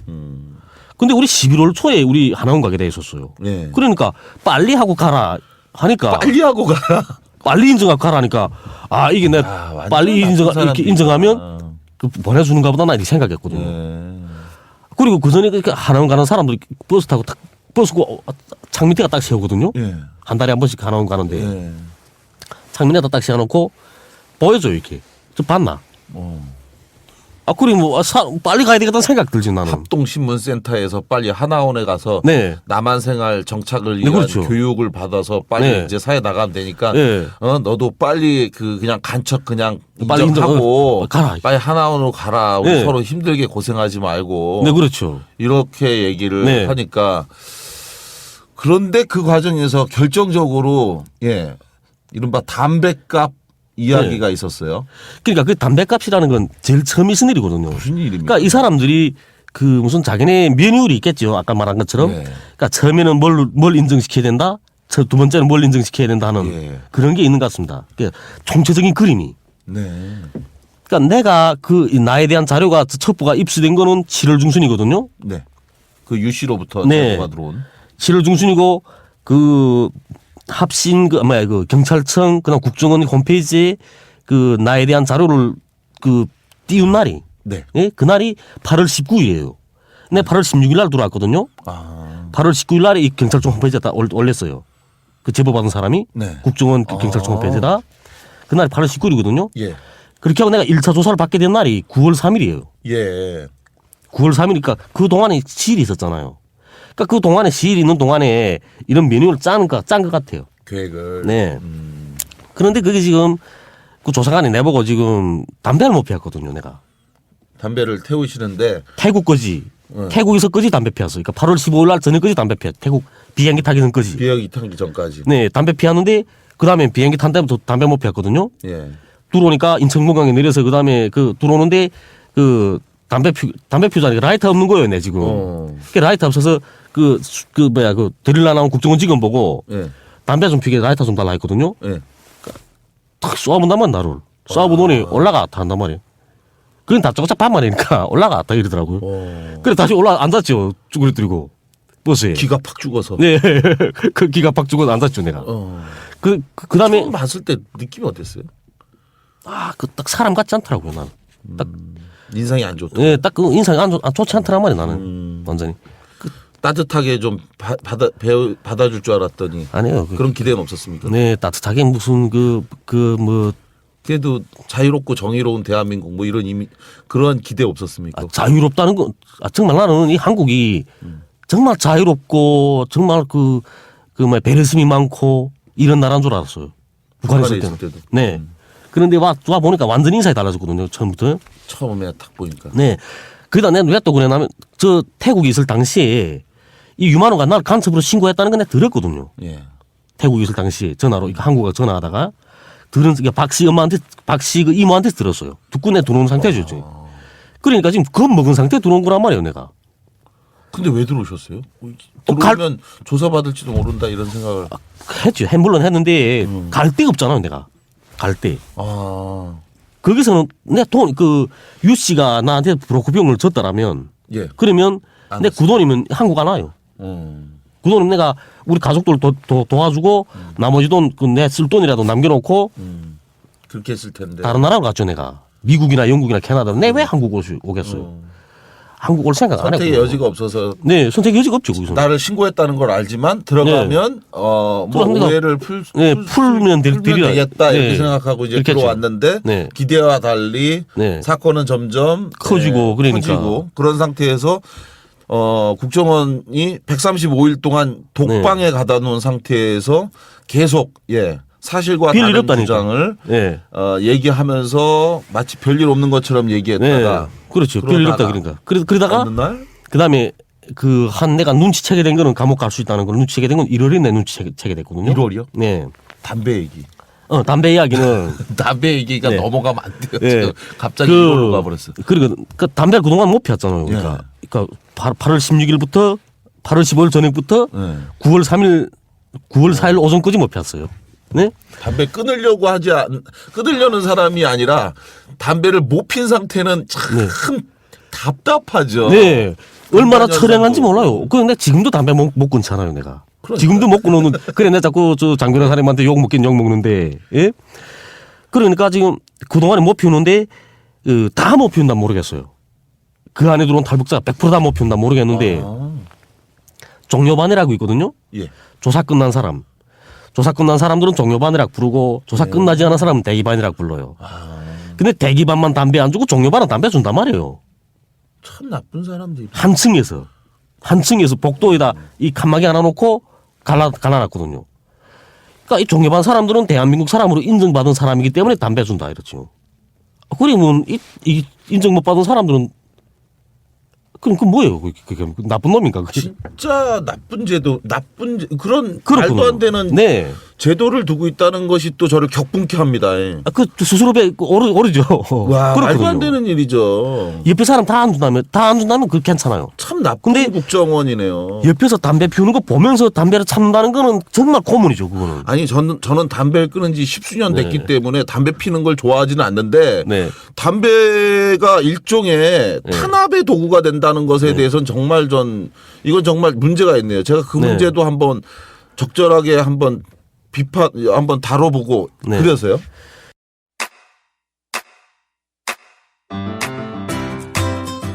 근데 우리 11월 초에 우리 하나원 가게 돼 있었어요. 예. 그러니까 빨리 하고 가라 하니까 빨리 하고 가라. 빨리 인정하고 가라니까 이게 내가 완전 빨리 나쁜 이렇게 사람들이구나. 인정하면 그 보내주는가 보다 나 이렇게 생각했거든요. 예. 그리고 그 전에 그렇게 하나원 가는 사람들이 버스 타고 탁 버스고 창 밑에가 딱 세우거든요. 예. 한 달에 한 번씩 하나원 가는데 예. 창문에다 딱 세워놓고 보여줘요 이렇게. 저 봤나? 어. 그리고 뭐 빨리 가야 되겠다는 생각 들지 나는. 합동신문센터에서 빨리 하나원에 가서 네. 남한생활 정착을 네, 위한 그렇죠. 교육을 받아서 빨리 네. 이제 사회 나가면 되니까 네. 너도 빨리 그냥 간첩 그냥 빨리 인정하고 가라. 빨리 하나원으로 가라. 우리 네. 서로 힘들게 고생하지 말고 네, 그렇죠. 이렇게 얘기를 네. 하니까 그런데 그 과정에서 결정적으로 이른바 담배값 이야기가 있었어요. 그러니까 그 담배값이라는 건 제일 처음 있은 일이거든요. 무슨 일입니까? 그러니까 이 사람들이 그 무슨 자기네 메뉴율이 있겠죠. 아까 말한 것처럼. 예. 그러니까 처음에는 뭘 인정시켜야 된다. 두 번째는 뭘 인정시켜야 된다 하는 예. 그런 게 있는 것 같습니다. 그러니까 총체적인 그림이. 네. 그러니까 내가 그 나에 대한 자료가 첩보가 입수된 거는 7월 중순이거든요. 네. 그 유 씨로부터 네. 제보가 들어온. 7월 중순이고 그 합신 그 경찰청 그다음 국정원 홈페이지에 그 나에 대한 자료를 그 띄운 날이 네. 그날이 8월 19일이에요. 근데 8월 16일 날 들어왔거든요. 8월 19일 날에 이 경찰청 홈페이지에다 올렸어요. 그 제보 받은 사람이 네. 국정원 그 경찰청 홈페이지에다 그날이 8월 19일이거든요. 예. 그렇게 하고 내가 1차 조사를 받게 된 날이 9월 3일이에요. 예. 9월 3일이니까 그 동안에 시일이 있었잖아요. 그러니까 그 동안에 시일이 있는 동안에 이런 메뉴를 짠 것 같아요. 계획을. 네. 그런데 그게 지금 그 조사관이 내보고 지금 담배를 못 피웠거든요, 내가. 담배를 태우시는데 태국 거지. 태국에서 거지 담배 피웠어. 그러니까 8월 15일 날 저녁까지 담배 피웠. 태국 비행기 타기 전까지. 비행기 타기 전까지. 네, 담배 피웠는데 그다음에 비행기 탄 다음에 담배 못 피웠거든요. 예. 들어오니까 인천공항에 내려서 그다음에 그 들어오는데 그 담배 피우자니까 라이터 없는 거예요, 내 지금. 그 라이터 없어서 그 데릴라 나온 국정원 직원 보고 예. 담배 좀 피게 라이터 좀 달라 했거든요. 예. 탁 쏘아본단 말이야, 나를. 쏘아보더니 올라갔다 한단 말이에요. 그건 다 쪼짝 반말이니까 올라갔다 이러더라고요. 그래 다시 앉았죠. 쭈그리뜨리고 버스에. 기가 팍 죽어서. 네. 그 기가 팍 죽어서 앉았죠, 내가. 그다음에 처음 봤을 때 느낌이 어땠어요? 그 딱 사람 같지 않더라고요, 나는. 딱 인상이 안 좋다. 네, 딱 그 인상이 좋지 않더란 말이야, 나는. 완전히. 따뜻하게 좀 받아줄 줄 알았더니 아니에요. 그런 기대는 없었습니까? 네, 따뜻하게 무슨 그래도 자유롭고 정의로운 대한민국 뭐 이런 그런 기대 없었습니까? 자유롭다는 건 정말 나는 이 한국이 정말 자유롭고 정말 배려심이 많고 이런 나라인 줄 알았어요. 북한에 있을 때는. 때도. 네. 그런데 와 보니까 완전 인상이 달라졌거든요. 처음부터. 처음에 딱 보니까. 네. 그러다 내가 왜 또 그러냐면 저 태국에 있을 당시에 이 유만호가 날 간첩으로 신고했다는 건 내가 들었거든요. 예. 태국에 있을 당시에 전화로 한국에 전화하다가 들은 박씨 엄마한테 박씨 그 이모한테 들었어요. 듣고 내 들어온 상태죠. 지금. 그러니까 지금 겁 먹은 상태 들어온 거란 말이에요, 내가. 근데 왜 들어오셨어요? 들어오면 조사받을지도 모른다 이런 생각을. 했죠. 물론 했는데 갈 데가 없잖아요, 내가. 갈 데. 거기서는 내 돈 유 씨가 나한테 브로커 비용을 줬다라면 예. 그러면 내 그 돈이면 한국 안 와요. 그 돈은 내가 우리 가족들 도와주고 나머지 돈 내 쓸 돈이라도 남겨놓고 그렇게 했을 텐데. 다른 나라로 갔죠, 내가. 미국이나 영국이나 캐나다. 내 왜 한국 오겠어요? 한국 올 생각 안 했고. 선택의 여지가 없어서. 네, 선택의 여지가 없죠, 거기서. 나를 신고했다는 걸 알지만 들어가면 뭐 오해를 풀면 되겠다 이렇게 네. 생각하고 이제 그렇겠죠. 들어왔는데 네. 기대와 달리 네. 사건은 점점 커지고 그러니까. 커지고 그런 상태에서 국정원이 135일 동안 독방에 가다 놓은 상태에서 계속 사실과 다른 없다니까. 주장을 네. 얘기하면서 마치 별일 없는 것처럼 얘기했다가 네. 그렇죠. 별일 없다 그러니까. 그러다가 어느 날 그다음에 내가 눈치채게 된 거는 감옥 갈 수 있다는 걸 눈치채게 된 건 1월에 내 눈치채게 됐거든요. 1월이요? 네. 담배 얘기. 담배 이야기는 담배 얘기가 네. 넘어가면 안 돼요. 네. 지금 갑자기 이걸로 가버렸어. 그리고 담배를 그동안 못 피웠잖아요. 그러니까 8월 16일부터 8월 15일 저녁부터 네. 9월 4일 오전까지 못 폈어요. 네? 담배 끊으려는 사람이 아니라 담배를 못 핀 상태는 참 답답하죠. 네. 얼마나 인간연상도. 처량한지 몰라요. 그런데 지금도 담배 못 끊잖아요, 내가. 그러니까. 지금도 못 끊어는, 그래, 내가 자꾸 저 장변호 사람한테 욕 먹는데, 예? 그러니까 지금 그동안에 못 피우는데, 다 못 피운다 모르겠어요. 그 안에 들어온 탈북자가 100% 다 못 피운다 모르겠는데, 종료반이라고 있거든요? 예. 조사 끝난 사람. 조사 끝난 사람들은 종료반이라고 부르고, 조사 끝나지 않은 사람은 대기반이라고 불러요. 근데 대기반만 담배 안 주고 종료반은 담배 준단 말이에요. 참 나쁜 사람들이. 한 층에서 복도에다 이 칸막이 하나 놓고 갈라놨거든요. 그러니까 이 종교반 사람들은 대한민국 사람으로 인정받은 사람이기 때문에 담배 준다 이렇죠. 그러면 이 인정 못 받은 사람들은 그럼 그 뭐예요? 그게 나쁜 놈인가? 그게? 진짜 그런 그렇군요. 말도 안 되는 네. 제도를 두고 있다는 것이 또 저를 격분케 합니다. 예. 그 스스로 오르죠. 와, 말도 그렇거든요. 안 되는 일이죠. 옆에 사람 다 안 준다면 그 괜찮아요. 참 나쁜 근데 국정원이네요. 옆에서 담배 피우는 거 보면서 담배를 참는다는 거는 정말 고문이죠. 그거는. 아니 저는 담배를 끊은 지 10수년 됐기 네. 때문에 담배 피는 걸 좋아하지는 않는데 네. 담배가 일종의 탄압의 도구가 된다는 것에 대해서는 정말 이건 정말 문제가 있네요. 제가 그 네. 문제도 한번 적절하게 한번 다뤄보고 네. 그래서요.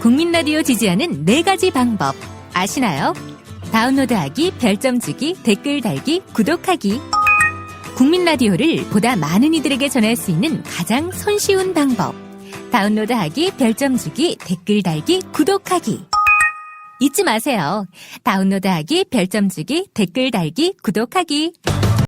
국민 라디오 지지하는 4가지 방법 아시나요? 다운로드하기, 별점 주기, 댓글 달기, 구독하기. 국민 라디오를 보다 많은 이들에게 전할 수 있는 가장 손쉬운 방법. 다운로드하기, 별점 주기, 댓글 달기, 구독하기. 잊지 마세요. 다운로드하기, 별점 주기, 댓글 달기, 구독하기.